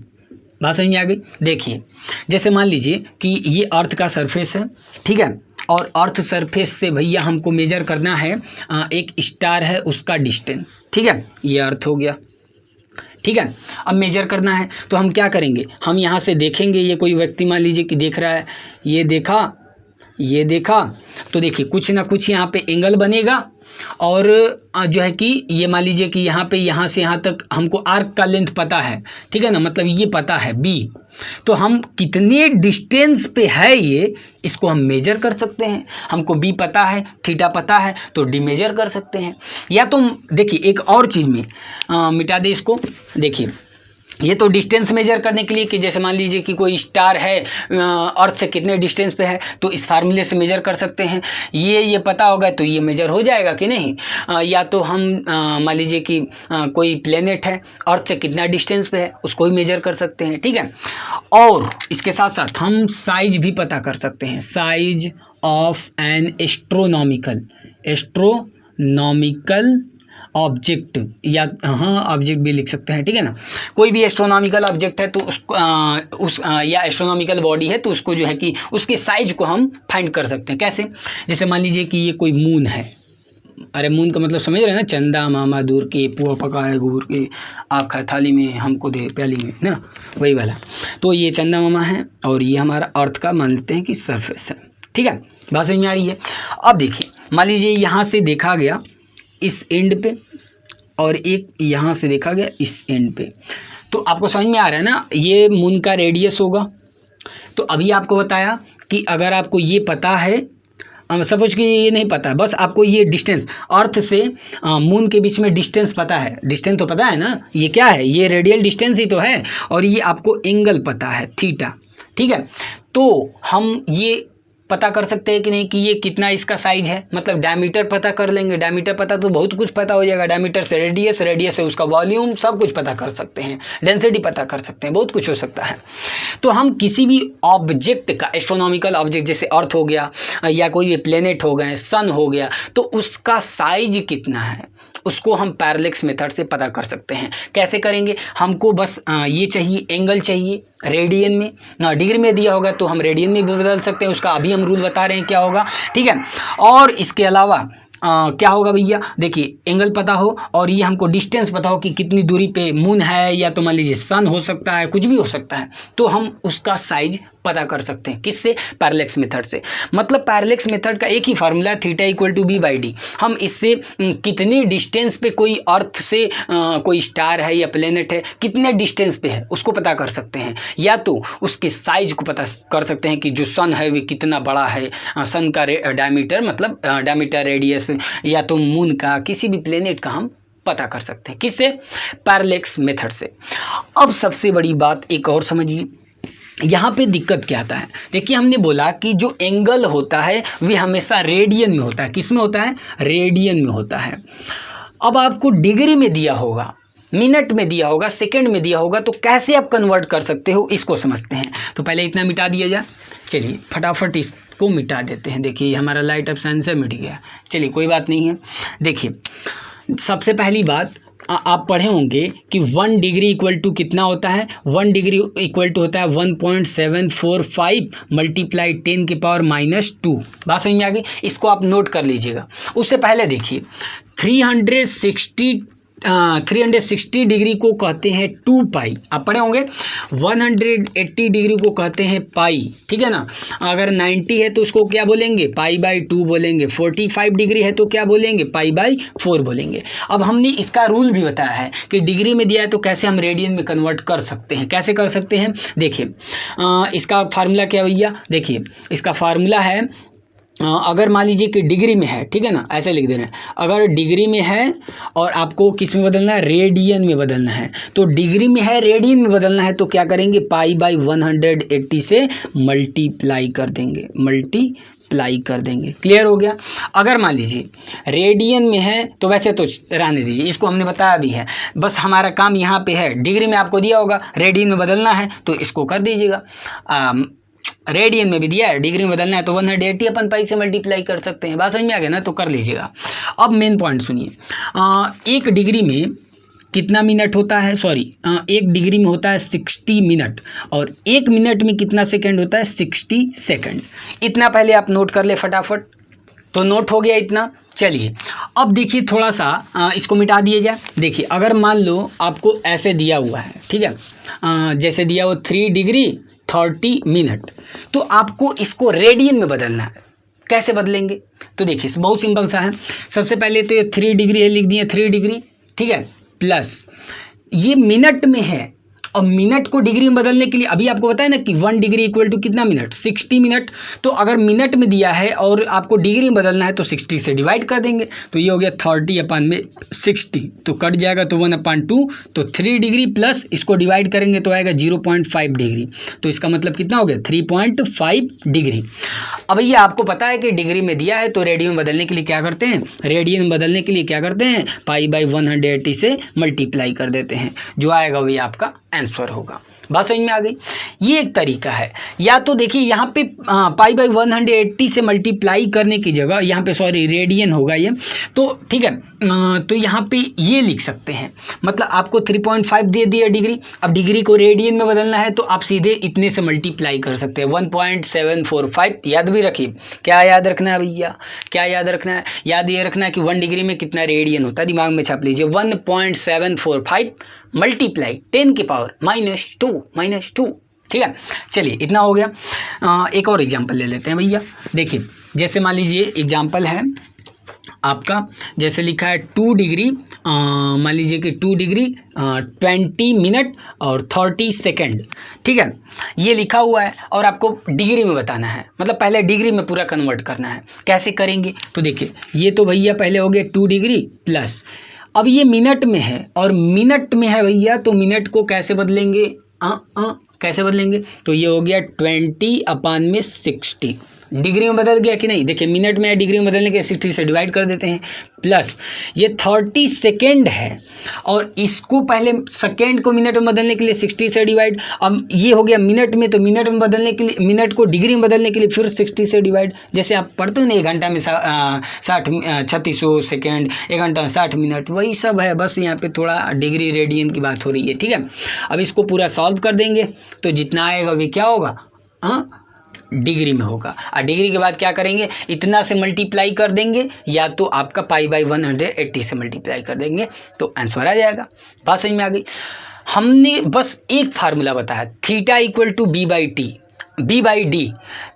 बात समझ में आ गई। देखिए जैसे मान लीजिए कि ये अर्थ का सरफेस है, ठीक है, और अर्थ सरफेस से भैया हमको मेजर करना है एक स्टार है उसका डिस्टेंस, ठीक है, ये अर्थ हो गया, ठीक है। अब मेजर करना है तो हम क्या करेंगे, हम यहाँ से देखेंगे, ये कोई व्यक्ति मान लीजिए कि देख रहा है, ये देखा, तो देखिए कुछ ना कुछ यहाँ पे एंगल बनेगा। और जो है कि ये मान लीजिए कि यहाँ से यहाँ तक हमको आर्क का लेंथ पता है, ठीक है ना, मतलब ये पता है बी, तो हम कितने डिस्टेंस पे है ये, इसको हम मेजर कर सकते हैं। हमको बी पता है, थीटा पता है, तो डी मेजर कर सकते हैं। या तो देखिए एक और चीज़ में मिटा दे इसको, देखिए ये तो डिस्टेंस मेजर करने के लिए कि जैसे मान लीजिए कि कोई स्टार है अर्थ से कितने डिस्टेंस पे है, तो इस फार्मूले से मेजर कर सकते हैं। ये पता होगा तो ये मेजर हो जाएगा कि नहीं। या तो हम मान लीजिए कि कोई प्लेनेट है अर्थ से कितना डिस्टेंस पे है, उसको भी मेजर कर सकते हैं, ठीक है। और इसके साथ साथ हम साइज भी पता कर सकते हैं, size of N astronomical object, या हाँ ऑब्जेक्ट भी लिख सकते हैं, ठीक है ना। कोई भी एस्ट्रोनॉमिकल ऑब्जेक्ट है तो उसको या एस्ट्रोनॉमिकल बॉडी है तो उसको जो है कि उसके साइज को हम फाइंड कर सकते हैं। कैसे, जैसे मान लीजिए कि ये कोई मून है, अरे मून का मतलब समझ रहे हैं ना, चंदा मामा दूर के पुआ पका है घूर के, आँख थाली में हमको दे प्याली में ना, वही वाला। तो ये चंदा मामा है और ये हमारा अर्थ का मान लेते हैं कि सरफेस है, ठीक है। बात समझ में आ रही है। अब देखिए मान लीजिए यहाँ से देखा गया इस एंड पे और एक यहाँ से देखा गया इस एंड पे, तो आपको समझ में आ रहा है ना, ये मून का रेडियस होगा। तो अभी आपको बताया कि अगर आपको ये पता है सपोज कि ये नहीं पता है, बस आपको ये डिस्टेंस अर्थ से मून के बीच में डिस्टेंस पता है, डिस्टेंस तो पता है ना, ये क्या है, ये रेडियल डिस्टेंस ही तो है, और ये आपको एंगल पता है थीटा, ठीक है। तो हम ये पता कर सकते हैं कि नहीं कि ये कितना इसका साइज है, मतलब डायमीटर पता कर लेंगे, डायमीटर पता तो बहुत कुछ पता हो जाएगा, डायमीटर से रेडियस, रेडियस से उसका वॉल्यूम, सब कुछ पता कर सकते हैं, डेंसिटी पता कर सकते हैं, बहुत कुछ हो सकता है। तो हम किसी भी ऑब्जेक्ट का, एस्ट्रोनॉमिकल ऑब्जेक्ट जैसे अर्थ हो गया या कोई भी प्लेनेट हो गए, सन हो गया, तो उसका साइज कितना है उसको हम पैरेलैक्स मेथड से पता कर सकते हैं। कैसे करेंगे, हमको बस ये चाहिए, एंगल चाहिए रेडियन में, डिग्री में दिया होगा तो हम रेडियन में भी बदल सकते हैं, उसका अभी हम रूल बता रहे हैं क्या होगा, ठीक है। और इसके अलावा क्या होगा भैया, देखिए एंगल पता हो और ये हमको डिस्टेंस पता हो कि कितनी दूरी पे मून है, या तो मान लीजिए सन हो सकता है, कुछ भी हो सकता है, तो हम उसका साइज पता कर सकते हैं। किससे, पैरेलैक्स मेथड से। मतलब पैरेलैक्स मेथड का एक ही formula, theta equal to B by D. हम इससे कितनी डिस्टेंस पे कोई अर्थ से कोई स्टार है या प्लेनेट है, कितने डिस्टेंस पे है उसको पता कर सकते हैं, या तो उसके साइज को पता कर सकते हैं कि जो सन है वो कितना बड़ा है, सन का डायमीटर, मतलब डायमीटर, रेडियस, या तो मून का, किसी भी प्लेनेट का हम पता कर सकते हैं। किससे, पैरेलैक्स मेथड से। अब सबसे बड़ी बात एक और समझिए, यहाँ पे दिक्कत क्या आता है, देखिए हमने बोला कि जो एंगल होता है वह हमेशा रेडियन में होता है। किस में होता है, रेडियन में होता है। अब आपको डिग्री में दिया होगा, मिनट में दिया होगा, सेकंड में दिया होगा, तो कैसे आप कन्वर्ट कर सकते हो इसको समझते हैं। तो पहले इतना मिटा दिया जाए, चलिए फटाफट इसको मिटा देते हैं। देखिए हमारा लाइट अब सेंसर मिट गया, चलिए कोई बात नहीं है। देखिए सबसे पहली बात, आप पढ़े होंगे कि 1 डिग्री इक्वल टू कितना होता है, 1 डिग्री इक्वल टू होता है 1.745 मल्टीप्लाई 10 की पावर -2। बात समझ में आ गई, इसको आप नोट कर लीजिएगा। उससे पहले देखिए 360 डिग्री को कहते हैं 2 पाई, आप पढ़े होंगे। 180 डिग्री को कहते हैं पाई, ठीक है ना। अगर 90 है तो उसको क्या बोलेंगे, पाई बाई 2 बोलेंगे। 45 डिग्री है तो क्या बोलेंगे, पाई बाई 4 बोलेंगे। अब हमने इसका रूल भी बताया है कि डिग्री में दिया है तो कैसे हम रेडियन में कन्वर्ट कर सकते हैं। कैसे कर सकते हैं, देखिए इसका फार्मूला क्या भैया, देखिए इसका फार्मूला है, अगर मान लीजिए कि डिग्री में है, ठीक है ना, ऐसे लिख दे रहे हैं, अगर डिग्री में है और आपको किस में बदलना है, रेडियन में बदलना है, तो डिग्री में है रेडियन में बदलना है तो क्या करेंगे, पाई बाई 180 से मल्टीप्लाई कर देंगे, मल्टीप्लाई कर देंगे। क्लियर हो गया। अगर मान लीजिए रेडियन में है तो वैसे तो रहने दीजिए, इसको हमने बताया भी है, बस हमारा काम यहाँ पे है, डिग्री में आपको दिया होगा, रेडियन में बदलना है तो इसको कर दीजिएगा। रेडियन में भी दिया है, डिग्री में बदलना है तो 180 अपन पाई से मल्टीप्लाई कर सकते हैं। बात समझ में आ गया ना, तो कर लीजिएगा। अब मेन पॉइंट सुनिए, 1 डिग्री में कितना मिनट होता है, सॉरी 1 डिग्री में होता है 60 मिनट, और 1 मिनट में कितना सेकंड होता है, 60 सेकंड। इतना पहले आप नोट कर ले फटाफट, तो नोट हो गया इतना। चलिए अब देखिए थोड़ा सा इसको मिटा दिया जाए। देखिए अगर मान लो आपको ऐसे दिया हुआ है, ठीक है, जैसे दिया हुआ 3 डिग्री 30 मिनट, तो आपको इसको रेडियन में बदलना है। कैसे बदलेंगे, तो देखिए बहुत सिंपल सा है। सबसे पहले तो ये 3 डिग्री है, लिख दिए 3 डिग्री, ठीक है, प्लस ये मिनट में है, और मिनट को डिग्री में बदलने के लिए अभी आपको बताया ना कि 1 डिग्री इक्वल टू कितना मिनट, 60 मिनट। तो अगर मिनट में दिया है और आपको डिग्री में बदलना है तो 60 से डिवाइड कर देंगे, तो ये हो गया 30/60, तो कट जाएगा तो 1/2, तो 3 डिग्री प्लस इसको डिवाइड करेंगे तो आएगा 0.5 डिग्री, तो इसका मतलब कितना हो गया, 3.5 डिग्री। अब ये आपको पता है कि डिग्री में दिया है तो रेडियन में बदलने के लिए क्या करते हैं, रेडियन में बदलने के लिए क्या करते हैं, पाई बाई 180 से मल्टीप्लाई कर देते हैं, जो आएगा वही आपका आंसर होगा। बात समझ में आ गई। ये एक तरीका है। या तो देखिए यहाँ पे पाई बाई 180 से मल्टीप्लाई करने की जगह यहाँ पे सॉरी रेडियन होगा ये, तो ठीक है, तो यहाँ पे ये लिख सकते हैं, मतलब आपको 3.5 दे दिया डिग्री, अब डिग्री को रेडियन में बदलना है तो आप सीधे इतने से मल्टीप्लाई कर सकते हैं, 1.745। याद भी रखिए, क्या याद रखना है भैया, क्या याद रखना है, याद ये रखना है कि 1 डिग्री में कितना रेडियन होता है, दिमाग में छाप लीजिए, 1.745 मल्टीप्लाई 10 की पावर -2, ठीक है। चलिए इतना हो गया। एक और एग्जांपल ले लेते हैं भैया। देखिए जैसे मान लीजिए एग्जांपल है आपका जैसे लिखा है 2 डिग्री, मान लीजिए कि 2 डिग्री 20 मिनट और 30 सेकेंड, ठीक है, ये लिखा हुआ है और आपको डिग्री में बताना है, मतलब पहले डिग्री में पूरा कन्वर्ट करना है। कैसे करेंगे तो देखिए, ये तो भैया पहले हो गया 2 डिग्री प्लस, अब ये मिनट में है और मिनट में है भैया, तो मिनट को कैसे बदलेंगे, कैसे बदलेंगे, तो ये हो गया 20/60। डिग्री में बदल गया कि नहीं, देखिए मिनट में है, डिग्री में बदलने के 60 से डिवाइड कर देते हैं, प्लस ये 30 सेकेंड है और इसको पहले सेकेंड को मिनट में बदलने के लिए 60 से डिवाइड, अब ये हो गया मिनट में, तो मिनट में बदलने के लिए, मिनट को डिग्री में बदलने के लिए फिर 60 से डिवाइड। जैसे आप पढ़ते हो ना 1 घंटा में 3600 सेकेंड, 1 घंटा में 60 मिनट, वही सब है, बस यहाँ पे थोड़ा डिग्री रेडियन की बात हो रही है, ठीक है। अब इसको पूरा सॉल्व कर देंगे तो जितना आएगा वे क्या होगा, डिग्री में होगा। और डिग्री के बाद क्या करेंगे, इतना से मल्टीप्लाई कर देंगे या तो आपका π/180 से मल्टीप्लाई कर देंगे तो आंसर आ जाएगा। बात समझ में आ गई। हमने बस एक फार्मूला बताया, थीटा इक्वल टू b/d,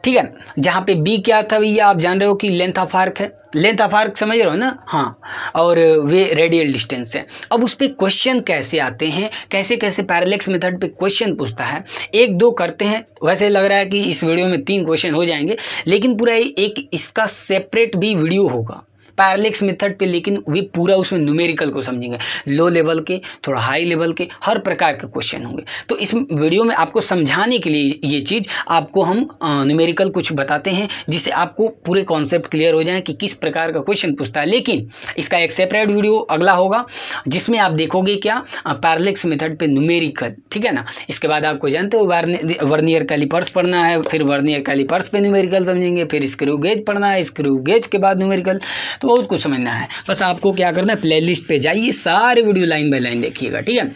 ठीक है, जहाँ पे b क्या था भैया, आप जान रहे हो कि लेंथ ऑफ आर्क है, लेंथ ऑफ आर्क समझ रहे हो ना, हाँ, और वे रेडियल डिस्टेंस है। अब उस पर क्वेश्चन कैसे आते हैं, कैसे कैसे पैरेलैक्स मेथड पे क्वेश्चन पूछता है, 1-2 करते हैं। वैसे लग रहा है कि इस वीडियो में 3 क्वेश्चन हो जाएंगे, लेकिन पूरा एक इसका सेपरेट भी वीडियो होगा पैरेलैक्स मेथड पे, लेकिन वे पूरा उसमें न्यूमेरिकल को समझेंगे, लो लेवल के, थोड़ा हाई लेवल के, हर प्रकार के क्वेश्चन होंगे। तो इस वीडियो में आपको समझाने के लिए ये चीज़ आपको हम न्यूमेरिकल कुछ बताते हैं, जिससे आपको पूरे कॉन्सेप्ट क्लियर हो जाए कि किस प्रकार का क्वेश्चन पूछता है। लेकिन इसका एक सेपरेट वीडियो अगला होगा जिसमें आप देखोगे क्या, पैरेलैक्स मेथड पे न्यूमेरिकल, ठीक है ना। इसके बाद आपको जानते हो वर्नियर कैलिपर्स पढ़ना है, फिर वर्नियर कैलिपर्स पे न्यूमेरिकल समझेंगे, फिर स्क्रू गेज पढ़ना है, स्क्रू गेज के बाद न्यूमेरिकल, तो बहुत कुछ समझना है। बस आपको क्या करना है, प्लेलिस्ट पे जाइए, सारे वीडियो लाइन बाय लाइन देखिएगा, ठीक है।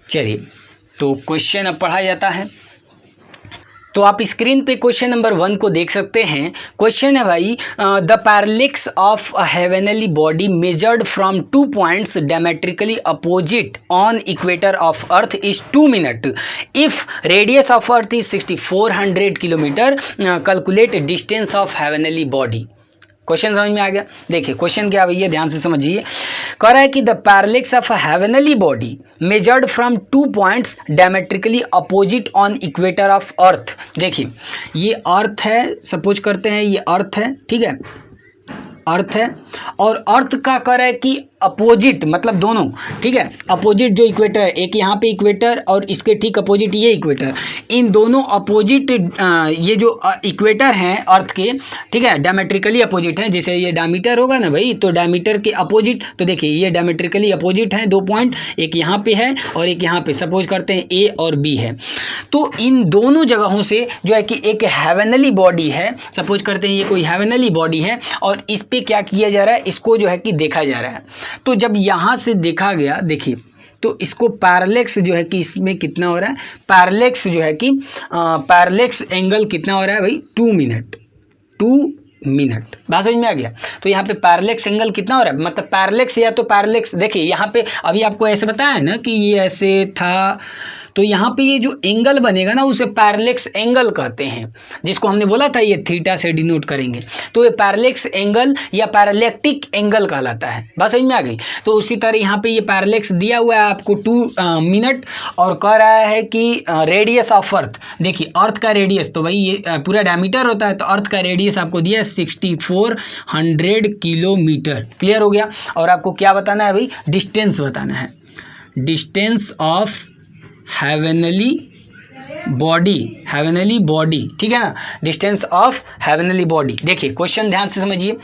चलिए, तो क्वेश्चन अब पढ़ा जाता है। तो आप स्क्रीन पे क्वेश्चन नंबर 1 को देख सकते हैं। क्वेश्चन है भाई, the parallax of a heavenly body measured from 2 points diametrically opposite on equator of earth is 2 minute. If radius of earth is 6400 kilometre, calculate distance of heavenly body. Question समझ में आ गया। देखिए क्वेश्चन क्या भैया, ध्यान से समझिए। कह रहा है कि the parallax of a heavenly body measured from 2 points diametrically opposite on equator of earth. देखिए ये अर्थ है, सपोज करते हैं ये अर्थ है, ठीक है, अर्थ है, और अर्थ का कर है कि अपोजिट, मतलब दोनों, ठीक है, अपोजिट जो इक्वेटर है, एक यहाँ पे इक्वेटर और इसके ठीक अपोजिट ये इक्वेटर, इन दोनों अपोजिट ये जो इक्वेटर हैं अर्थ के, ठीक है, डायमेट्रिकली अपोजिट हैं। जैसे ये डायमीटर होगा ना भाई, तो डायमीटर के अपोजिट, तो देखिए ये डायमेट्रिकली अपोजिट हैं 2 पॉइंट, एक यहाँ पे है और एक यहाँ पे, सपोज करते हैं ए और बी है। तो इन दोनों जगहों से जो है कि एक हेवनली बॉडी है, सपोज करते हैं ये कोई हेवनली बॉडी है, और इस पे क्या किया जा रहा है, इसको जो है कि देखा जा रहा है। तो जब यहाँ से देखा गया, देखिए, तो इसको पैरेलैक्स जो है कि इसमें कितना हो रहा है, पैरेलैक्स जो है कि पैरेलैक्स एंगल कितना हो रहा है भाई, 2 मिनट। बात समझ में आ गया। तो यहाँ पे पैरेलैक्स एंगल कितना हो रहा है, मतलब पैरेलैक्स या तो पैरेलैक्स, देखिए यहाँ पे अभी आपको ऐसे बताया ना कि ये ऐसे था, तो यहाँ पे ये जो एंगल बनेगा ना उसे पैरेलैक्स एंगल कहते हैं, जिसको हमने बोला था ये थीटा से डिनोट करेंगे। तो ये पैरेलैक्स एंगल या पैरेलैक्टिक एंगल कहलाता है। बात समझ में आ गई। तो उसी तरह यहाँ पे ये पैरेलैक्स दिया हुआ है आपको 2 मिनट, और कह रहा है कि रेडियस ऑफ अर्थ, देखिए अर्थ का रेडियस, तो भाई ये पूरा डायमीटर होता है, तो अर्थ का रेडियस आपको दिया है 6400 किलोमीटर। क्लियर हो गया। और आपको क्या बताना है भाई, डिस्टेंस बताना है, डिस्टेंस ऑफ हेवनली बॉडी, ठीक है ना, डिस्टेंस ऑफ हेवनली बॉडी। देखिए क्वेश्चन ध्यान से समझिए,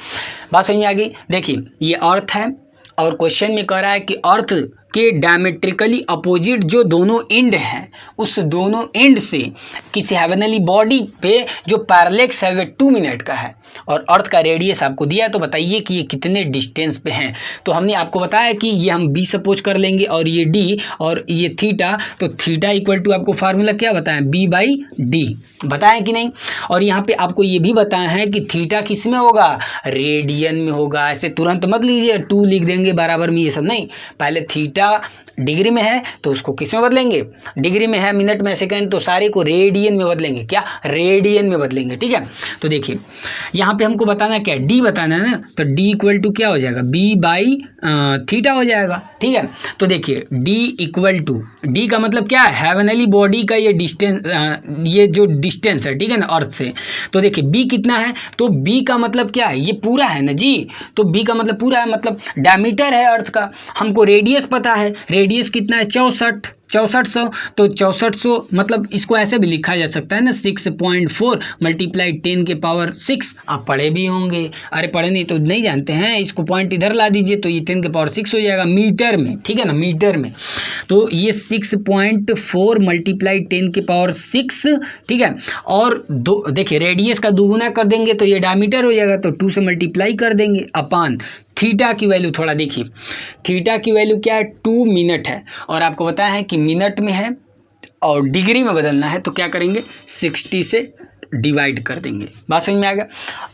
बात समझ में आ गई। देखिए ये अर्थ है और क्वेश्चन में कह रहा है कि अर्थ के डायमेट्रिकली अपोजिट जो दोनों एंड हैं, उस दोनों एंड से किसी हेवनली बॉडी पे जो पैरेलैक्स है वे 2 मिनट का है, और अर्थ का रेडियस आपको दिया है। तो बताइए कि ये कितने डिस्टेंस पे हैं। तो हमने आपको बताया कि ये हम बी सपोज कर लेंगे और ये डी और ये थीटा, तो थीटा इक्वल टू आपको फार्मूला क्या बताएं, b/d बताएं कि नहीं। और यहाँ पे आपको ये भी बताया है कि थीटा किस में होगा, रेडियन में होगा। ऐसे तुरंत मत लीजिए 2 लिख देंगे बराबर में, ये सब नहीं, पहले थीटा डिग्री में है तो उसको किस में बदलेंगे, डिग्री में है, मिनट में, सेकंड, तो सारे को रेडियन में बदलेंगे। क्या, रेडियन में बदलेंगे। ठीक है, तो देखिए यहाँ पे हमको बताना क्या, डी बताना है ना, तो डी इक्वल टू क्या हो जाएगा, बी बाई थीटा हो जाएगा। ठीक है, तो देखिए डी इक्वल टू, डी का मतलब क्या है, हेवनली बॉडी का ये डिस्टेंस, ये जो डिस्टेंस है, ठीक है ना, अर्थ से। तो देखिए बी कितना है, तो बी का मतलब क्या है, ये पूरा है ना जी, तो बी का मतलब पूरा है, मतलब डायमीटर है अर्थ का। हमको रेडियस पता है, रेडियस कितना है, 6400, तो 6400 मतलब इसको ऐसे भी लिखा जा सकता है ना, 6.4 मल्टीप्लाई 10 के पावर 6। आप पढ़े भी होंगे, अरे पढ़े नहीं तो नहीं जानते हैं, इसको पॉइंट इधर ला दीजिए तो ये 10 के पावर 6 हो जाएगा मीटर में। ठीक है ना, मीटर में, तो ये 6.4 मल्टीप्लाई 10 के पावर 6। ठीक है, और दो देखिए रेडियस का दोगुना कर देंगे तो ये डायमीटर हो जाएगा, तो 2 से मल्टीप्लाई कर देंगे अपान थीटा की वैल्यू, थोड़ा देखिए थीटा की वैल्यू क्या है, 2 मिनट है, और आपको बताया है कि मिनट में है और डिग्री में बदलना है, तो क्या करेंगे 60 से डिवाइड कर देंगे। बात समझ में आ गया।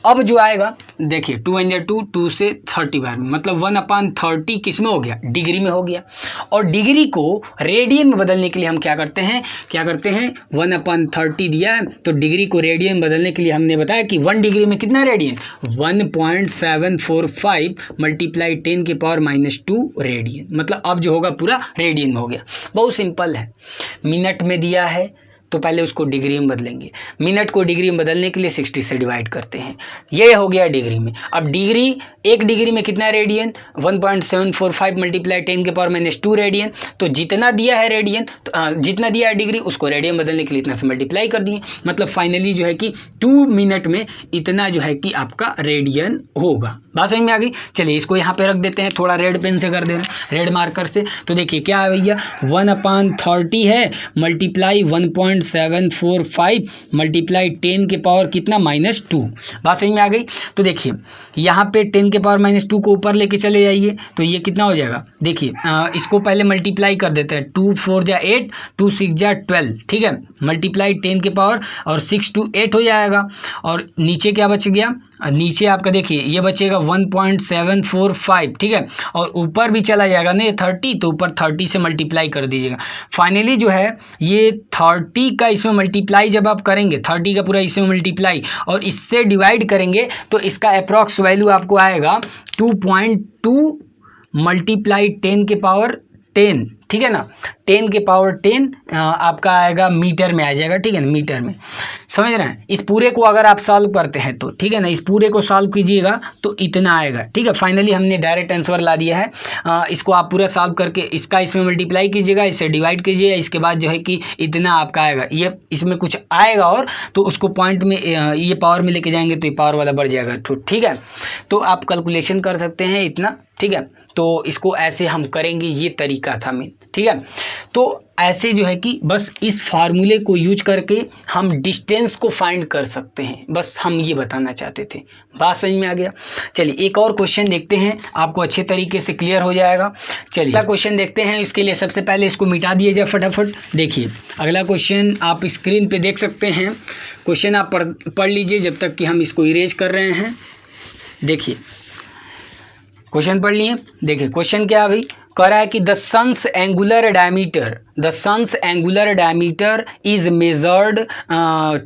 अब जो आएगा देखिए 2 × 2 2 से 30 बार में, मतलब 1/30 किस में हो गया, डिग्री में हो गया। और डिग्री को रेडियन में बदलने के लिए हम क्या करते हैं 1/30 दिया है, तो डिग्री को रेडियन में बदलने के लिए हमने बताया कि 1 डिग्री में कितना रेडियन, 1.745 मल्टीप्लाई 10 के पावर -2 रेडियन, मतलब अब जो होगा पूरा रेडियन में हो गया। बहुत सिंपल है, मिनट में दिया है तो पहले उसको डिग्री में बदलेंगे, मिनट को डिग्री में बदलने के लिए 60 से डिवाइड करते हैं, ये हो गया डिग्री में। अब डिग्री, 1 डिग्री में कितना रेडियन, 1.745 मल्टीप्लाई 10 के पावर -2 रेडियन, तो जितना दिया है रेडियन, तो जितना दिया है डिग्री उसको रेडियन बदलने के लिए इतना से मल्टीप्लाई कर दिए, मतलब फाइनली जो है कि 2 मिनट में इतना जो है कि आपका रेडियन होगा। बात समझ में आ गई। चलिए इसको यहाँ पे रख देते हैं, थोड़ा रेड पेन से कर देना, रेड मार्कर से। तो देखिए क्या है भैया, 1/30 है मल्टीप्लाई 1.745 मल्टीप्लाई 10 के पावर कितना -2। बात समझ में आ गई। तो देखिए यहाँ पे 10 के पावर -2 को ऊपर लेके चले जाइए तो ये कितना हो जाएगा, देखिए इसको पहले मल्टीप्लाई कर देते हैं, 2 4 जा 8, 2 6 जा 12। ठीक है, मल्टीप्लाई 10 के पावर और 6 2 8 हो जाएगा, और नीचे क्या बच गया, नीचे आपका देखिए ये बचेगा 1.745। ठीक है, और ऊपर भी चला जाएगा ना ये 30, तो ऊपर 30 से मल्टीप्लाई कर दीजिएगा। फाइनली जो है ये 30 का इसमें मल्टीप्लाई जब आप करेंगे, 30 का पूरा इसमें मल्टीप्लाई और इससे डिवाइड करेंगे तो इसका अप्रॉक्स वैल्यू आपको आएगा 2.2 मल्टीप्लाई 10 के पावर 10। ठीक है ना, 10 के पावर 10 आपका आएगा मीटर में आ जाएगा। ठीक है ना, मीटर में, समझ रहे हैं। इस पूरे को अगर आप सॉल्व करते हैं तो ठीक है ना, इस पूरे को सॉल्व कीजिएगा तो इतना आएगा। ठीक है, फाइनली हमने डायरेक्ट आंसर ला दिया है। इसको आप पूरा सॉल्व करके इसका इसमें मल्टीप्लाई कीजिएगा, इससे डिवाइड कीजिएगा, इसके बाद जो है कि इतना आपका आएगा। ये इसमें कुछ आएगा और तो उसको पॉइंट में ये पावर में लेके जाएंगे तो ये पावर वाला बढ़ जाएगा। तो ठीक है, तो आप कैलकुलेशन कर सकते हैं इतना। ठीक है, तो इसको ऐसे हम करेंगे, ये तरीका था मेन। ठीक है, तो ऐसे जो है कि बस इस फार्मूले को यूज करके हम डिस्टेंस को फाइंड कर सकते हैं, बस हम ये बताना चाहते थे। बात समझ में आ गया। चलिए एक और क्वेश्चन देखते हैं, आपको अच्छे तरीके से क्लियर हो जाएगा। चलिए अगला क्वेश्चन देखते हैं। इसके लिए सबसे पहले इसको मिटा दिया जाए फटाफट। देखिए अगला क्वेश्चन आप स्क्रीन पे देख सकते हैं, क्वेश्चन आप पढ़ लीजिए जब तक कि हम इसको इरेज कर रहे हैं। देखिए क्वेश्चन पढ़ लिए। देखिए क्वेश्चन क्या है भाई, कह रहा है कि the sun's angular diameter is measured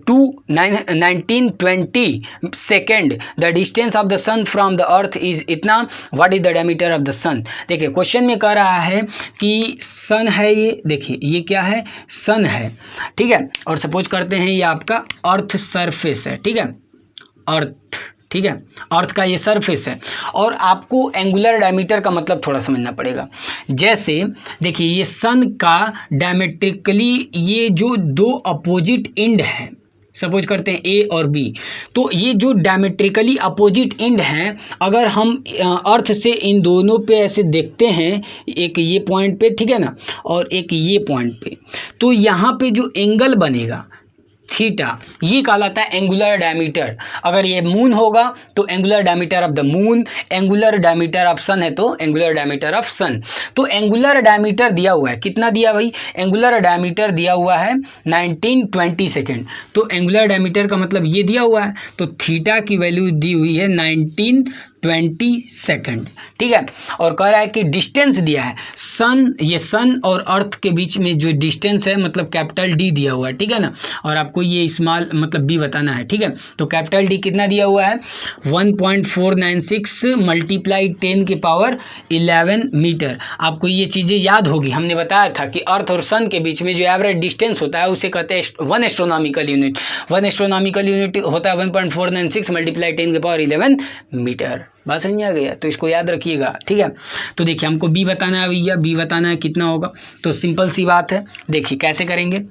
to 1920 second. The distance of the sun from the earth is इतना, what is the diameter of the sun. देखिए क्वेश्चन में कह रहा है कि सन है, ये देखिए ये क्या है, सन है। ठीक है, और सपोज करते हैं ये आपका अर्थ सरफेस है। ठीक है, अर्थ, ठीक है, अर्थ का ये सरफेस है, और आपको एंगुलर डायमीटर का मतलब थोड़ा समझना पड़ेगा। जैसे देखिए ये सन का डायमेट्रिकली ये जो दो अपोजिट एंड हैं, सपोज करते हैं ए और बी, तो ये जो डायमेट्रिकली अपोजिट एंड हैं, अगर हम अर्थ से इन दोनों पे ऐसे देखते हैं, एक ये पॉइंट पे, ठीक है ना, और एक ये पॉइंट पे, तो यहाँ पे जो एंगल बनेगा थीटा, ये कहलाता है एंगुलर डायमीटर। अगर ये मून होगा तो angular diameter of the moon, angular diameter of sun है तो एंगुलर डायमीटर ऑफ सन। तो एंगुलर डायमीटर दिया हुआ है, कितना दिया भाई, एंगुलर डायमीटर दिया हुआ है 1920 सेकेंड। तो एंगुलर डायमीटर का मतलब ये दिया हुआ है, तो थीटा की वैल्यू दी हुई है 20 सेकंड, ठीक है। और कह रहा है कि डिस्टेंस दिया है सन, ये सन और अर्थ के बीच में जो डिस्टेंस है मतलब कैपिटल डी दिया हुआ है, ठीक है ना, और आपको ये स्मॉल मतलब बी बताना है, ठीक है। तो कैपिटल डी कितना दिया हुआ है 1.496 मल्टीप्लाई 10 की पावर 11 मीटर। आपको ये चीज़ें याद होगी, हमने बताया था कि अर्थ और सन के बीच में जो एवरेज डिस्टेंस होता है उसे कहते हैं 1 एस्ट्रोनॉमिकल यूनिट। 1 एस्ट्रोनॉमिकल यूनिट होता है 1.496 मल्टीप्लाई 10 की पावर 11 मीटर। बात समझ में आ गया, तो इसको याद रखिएगा, ठीक है। तो देखिए हमको बी बताना है भैया, बी बताना है कितना होगा, तो सिंपल सी बात है, देखिए कैसे करेंगे।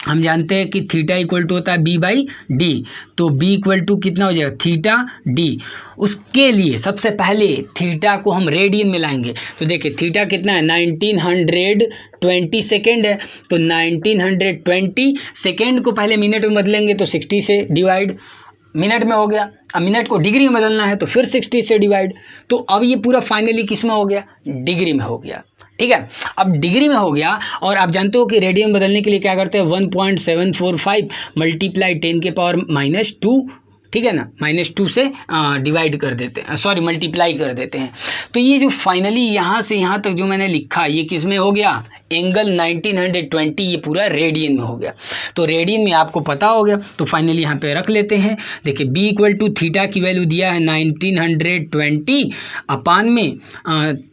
हम जानते हैं कि थीटा इक्वल टू होता है बी बाई डी, तो बी इक्वल टू कितना हो जाएगा थीटा डी। उसके लिए सबसे पहले थीटा को हम रेडियन में लाएंगे, तो देखिए थीटा कितना है 1920 सेकेंड है, तो 1920 सेकेंड को पहले मिनट में बदलेंगे तो 60 से डिवाइड, मिनट में हो गया। अब मिनट को डिग्री में बदलना है तो फिर 60 से डिवाइड, तो अब ये पूरा फाइनली किस में हो गया डिग्री में हो गया, ठीक है। अब डिग्री में हो गया, और आप जानते हो कि रेडियन बदलने के लिए क्या करते हैं 1.745 मल्टीप्लाई 10 के पावर -2, ठीक है ना, -2 से डिवाइड कर देते हैं, सॉरी मल्टीप्लाई कर देते हैं। तो ये जो फाइनली यहाँ से यहाँ तक जो मैंने लिखा ये किस में हो गया एंगल 1920, ये पूरा रेडियन में हो गया। तो रेडियन में आपको पता हो गया, तो फाइनली यहाँ पे रख लेते हैं। देखिए बी इक्वल टू थीटा की वैल्यू दिया है 1920 अपान में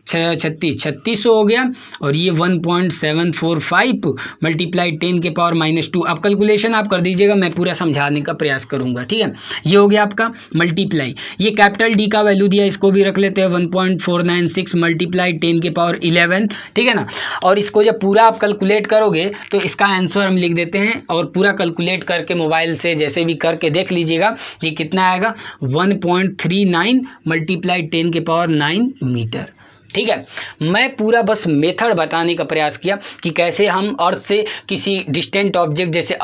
3600 हो गया, और ये 1.745 मल्टीप्लाई 10 के पावर -2। अब कैलकुलेशन आप कर दीजिएगा, मैं पूरा समझाने का प्रयास करूँगा, ठीक है। ये हो गया आपका मल्टीप्लाई, ये कैपिटल डी का वैल्यू दिया, इसको भी रख लेते हैं 1.496 मल्टीप्लाई 10 के पावर 11, ठीक है ना। और इसको जब पूरा आप कैलकुलेट करोगे तो इसका आंसर हम लिख देते हैं, और पूरा कैलकुलेट करके मोबाइल से जैसे भी करके देख लीजिएगा ये कितना आएगा 1.39 मल्टीप्लाई 10 के पावर 9 मीटर, ठीक है। मैं पूरा बस मेथड बताने का प्रयास किया कि कैसे हम अर्थ से किसी डिस्टेंट ऑब्जेक्ट, जैसे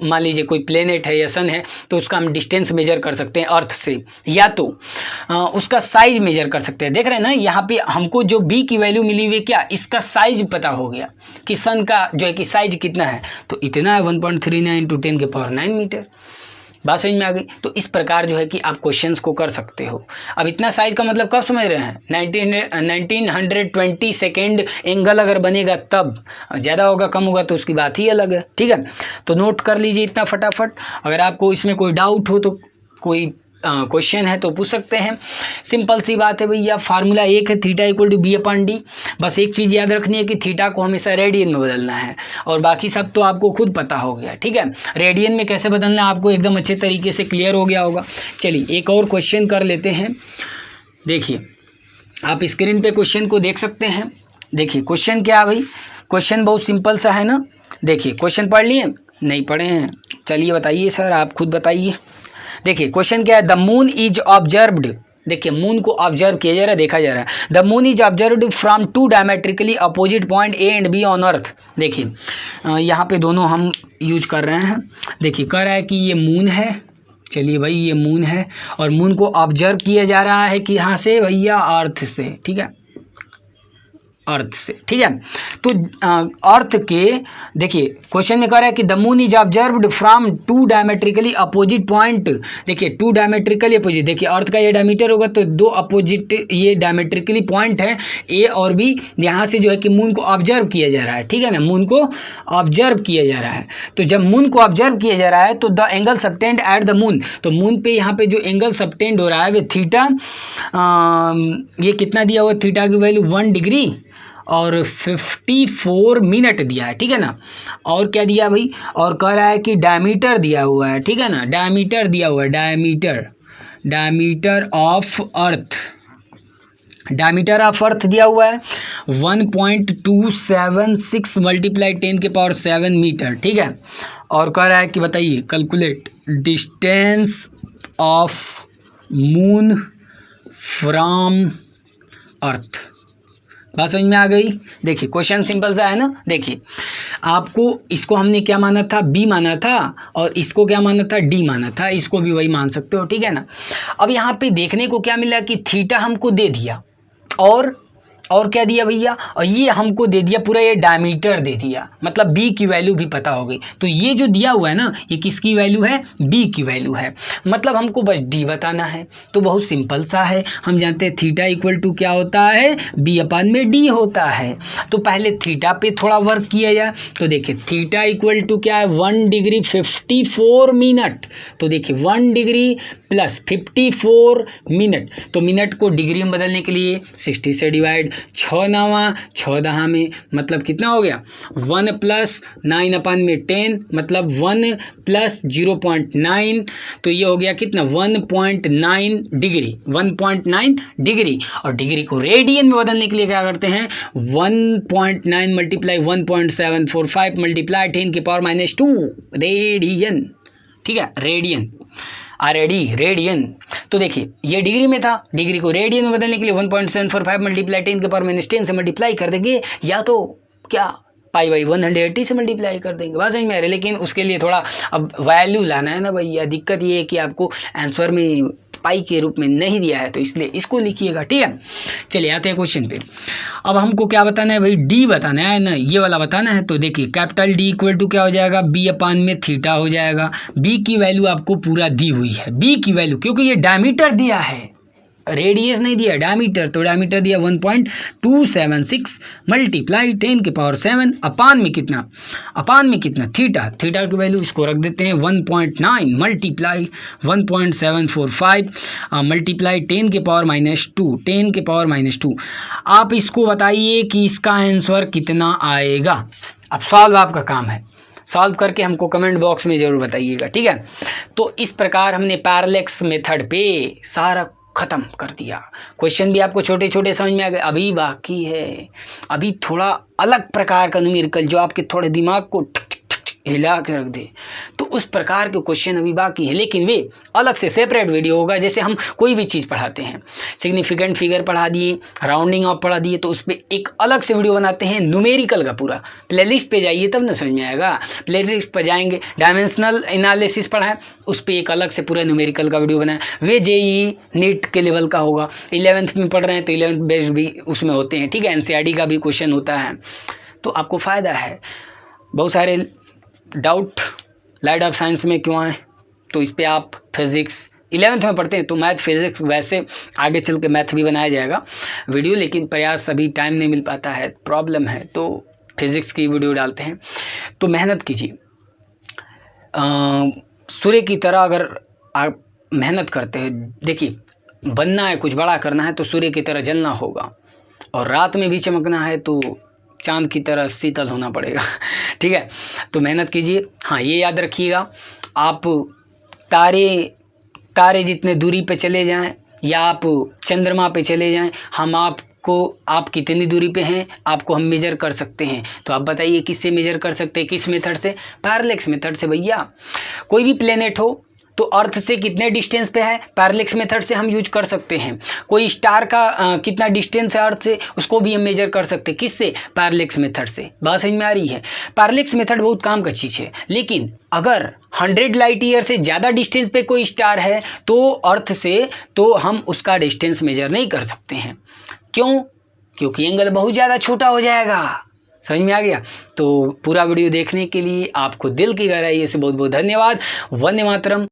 मान लीजिए कोई प्लेनेट है या सन है, तो उसका हम डिस्टेंस मेजर कर सकते हैं अर्थ से, या तो उसका साइज मेजर कर सकते हैं। देख रहे हैं ना यहाँ पे हमको जो बी की वैल्यू मिली हुई है, क्या इसका साइज पता हो गया कि सन का जो है कि साइज कितना है, तो इतना है 1.39 × 10 के पावर 9 मीटर। बात समझ में आ गई। तो इस प्रकार जो है कि आप क्वेश्चंस को कर सकते हो। अब इतना साइज का मतलब कब समझ रहे हैं 1920 सेकेंड एंगल अगर बनेगा तब, ज़्यादा होगा कम होगा तो उसकी बात ही अलग है, ठीक है। तो नोट कर लीजिए इतना फटाफट। अगर आपको इसमें कोई डाउट हो तो कोई क्वेश्चन है तो पूछ सकते हैं। सिंपल सी बात है भैया, फार्मूला एक है theta equal to b upon d. बस एक चीज़ याद रखनी है कि थीटा को हमेशा रेडियन में बदलना है, और बाकी सब तो आपको खुद पता हो गया, ठीक है। रेडियन में कैसे बदलना है आपको एकदम अच्छे तरीके से क्लियर हो गया होगा। चलिए एक और क्वेश्चन कर लेते हैं। देखिए आप स्क्रीन पे क्वेश्चन को देख सकते हैं। देखिए क्वेश्चन क्या है भाई, क्वेश्चन बहुत सिंपल सा है ना। देखिए क्वेश्चन पढ़ लिए, नहीं पढ़े हैं, चलिए बताइए सर, आप खुद बताइए। देखिए क्वेश्चन क्या है, द मून इज ऑब्जर्व्ड। देखिए मून को ऑब्जर्व किया जा रहा है, देखा जा रहा है। The moon is observed from 2 diametrically opposite point A and be on earth. देखिए यहाँ पे दोनों हम यूज कर रहे हैं। देखिए कह रहा है कि ये मून है, चलिए भाई ये मून है, और मून को ऑब्जर्व किया जा रहा है कि यहाँ से भैया अर्थ से, ठीक है, अर्थ से, ठीक है। तो अर्थ के, देखिए क्वेश्चन में कह रहा है कि the moon is observed from 2 diametrically opposite point. देखिए 2 डायमेट्रिकली अपोजिट, देखिए अर्थ का ये डायमीटर होगा तो 2 अपोजिट ये डायमेट्रिकली पॉइंट है ए और बी, यहाँ से जो है कि मून को ऑब्जर्व किया जा रहा है, ठीक है ना, मून को ऑब्जर्व किया जा रहा है। तो जब मून को ऑब्जर्व किया जा रहा है तो the angle subtend at the moon, तो मून पे यहाँ पे जो एंगल सबटेंड हो रहा है वो थीटा, ये कितना दिया हुआ थीटा की वैल्यू 1 डिग्री और 54 मिनट दिया है, ठीक है ना। और क्या दिया भाई, और कह रहा है कि डायमीटर दिया हुआ है, ठीक है ना, डायमीटर दिया हुआ है, diameter of earth, diameter of earth दिया हुआ है 1.276 मल्टीप्लाई 10 के पावर 7 मीटर, ठीक है। और कह रहा है कि बताइए calculate distance of moon from earth. बात समझ में आ गई। देखिए क्वेश्चन सिंपल सा है ना। देखिए आपको इसको हमने क्या माना था, बी माना था, और इसको क्या माना था, डी माना था, इसको भी वही मान सकते हो, ठीक है ना। अब यहाँ पे देखने को क्या मिला कि थीटा हमको दे दिया और और क्या दिया भैया, और ये हमको दे दिया पूरा ये डायमीटर दे दिया, मतलब बी की वैल्यू भी पता हो गई। तो ये जो दिया हुआ है ना, ये किसकी वैल्यू है, बी की वैल्यू है, मतलब हमको बस डी बताना है। तो बहुत सिंपल सा है, हम जानते हैं थीटा इक्वल टू क्या होता है, बी अपान में डी होता है। तो पहले थीटा पे थोड़ा वर्क किया जाए, तो देखिए थीटा इक्वल टू क्या है, 1 डिग्री 54 मिनट। तो देखिए 1 डिग्री प्लस 54 मिनट, तो मिनट को डिग्री में बदलने के लिए 60 से डिवाइड, 6 9 14 में मतलब कितना हो गया, 1 प्लस 9 अपान में 10, मतलब 1 प्लस 0.9, तो ये हो गया कितना 1.9 डिग्री, 1.9 डिग्री। और डिग्री को रेडियन में बदलने के लिए क्या करते हैं, 1.9 मल्टीप्लाई 1.745 मल्टीप्लाई 10⁻², रेडियन। ठीक है, रेडियन, रेडियन। तो देखिए ये डिग्री में था, डिग्री को रेडियन में बदलने के लिए 1.745 मल्टीप्लाई 10⁻10 से मल्टीप्लाई कर देंगे, या तो क्या पाई बाई 180 से मल्टीप्लाई कर देंगे। बात समझ में आ रही है, लेकिन उसके लिए थोड़ा अब वैल्यू लाना है ना भैया। दिक्कत ये है कि आपको आंसर में पाई के रूप में नहीं दिया है, तो इसलिए इसको लिखिएगा। ठीक है, चलिए आते हैं क्वेश्चन पे। अब हमको क्या बताना है भाई, डी बताना है ना, ये वाला बताना है। तो देखिए कैपिटल डी इक्वल टू क्या हो जाएगा, बी अपान में थीटा हो जाएगा। बी की वैल्यू आपको पूरा दी हुई है, बी की वैल्यू, क्योंकि ये डायमीटर दिया है, रेडियस नहीं दिया, डायमीटर। तो डायमीटर दिया 1.276 मल्टीप्लाई 10⁻7 अपान में कितना, अपान में कितना थीटा, थीटा की वैल्यू इसको रख देते हैं 1.9 मल्टीप्लाई 1.745 मल्टीप्लाई 10⁻², 10⁻²। आप इसको बताइए कि इसका आंसर कितना आएगा। अब सॉल्व आपका काम है, सॉल्व करके हमको कमेंट बॉक्स में ज़रूर बताइएगा। ठीक है, तो इस प्रकार हमने पैरेलैक्स मेथड पे सारा ख़त्म कर दिया। क्वेश्चन भी आपको छोटे छोटे समझ में आ गए, अभी बाकी है, अभी थोड़ा अलग प्रकार का न्यूमेरिकल जो आपके थोड़े दिमाग को हिला के रख दे, तो उस प्रकार के क्वेश्चन अभी बाकी है, लेकिन वे अलग से सेपरेट वीडियो होगा। जैसे हम कोई भी चीज़ पढ़ाते हैं, सिग्निफिकेंट फिगर पढ़ा दिए, राउंडिंग ऑफ पढ़ा दिए, तो उस पर एक अलग से वीडियो बनाते हैं न्यूमेरिकल का पूरा। प्लेलिस्ट पे जाइए तब ना समझ में आएगा, प्लेलिस्ट पर जाएंगे, डायमेंशनल एनालिसिस पढ़ाएं, उस पर एक अलग से पूरा न्यूमेरिकल का वीडियो बनाएं। वे जेईई नीट के लेवल का होगा, 11th में पढ़ रहे हैं तो 11th बेस्ड भी उसमें होते हैं। ठीक है, एनसीईआरटी का भी क्वेश्चन होता है, तो आपको फ़ायदा है। बहुत सारे डाउट लाइट ऑफ साइंस में क्यों आए, तो इस पे आप फिज़िक्स 11th में पढ़ते हैं तो मैथ फिज़िक्स, वैसे आगे चल के मैथ भी बनाया जाएगा वीडियो, लेकिन प्रयास अभी टाइम नहीं मिल पाता है, प्रॉब्लम है, तो फिज़िक्स की वीडियो डालते हैं। तो मेहनत कीजिए, सूर्य की तरह अगर आप मेहनत करते हैं, देखिए बनना है, कुछ बड़ा करना है तो सूर्य की तरह जलना होगा, और रात में भी चमकना है तो चांद की तरह शीतल होना पड़ेगा। ठीक है, तो मेहनत कीजिए। हाँ, ये याद रखिएगा, आप तारे जितने दूरी पे चले जाएं, या आप चंद्रमा पे चले जाएं, हम आप कितनी दूरी पे हैं आपको हम मेजर कर सकते हैं। तो आप बताइए किससे मेजर कर सकते हैं, किस मेथड से, पैरेलैक्स मेथड से। भैया कोई भी प्लेनेट हो तो अर्थ से कितने डिस्टेंस पे है, पैरेलैक्स मेथड से हम यूज कर सकते हैं। कोई स्टार का कितना डिस्टेंस है अर्थ से, उसको भी हम मेजर कर सकते हैं, किससे, पैरेलैक्स मेथड से। बात समझ में आ रही है, पैरेलैक्स मेथड बहुत काम का चीज़ है। लेकिन अगर 100 लाइट ईयर से ज़्यादा डिस्टेंस पे कोई स्टार है तो अर्थ से, तो हम उसका डिस्टेंस मेजर नहीं कर सकते हैं। क्यों, क्योंकि एंगल बहुत ज़्यादा छोटा हो जाएगा। समझ में आ गया। तो पूरा वीडियो देखने के लिए आपको दिल की गहराई से बहुत बहुत धन्यवाद। वंदे मातरम।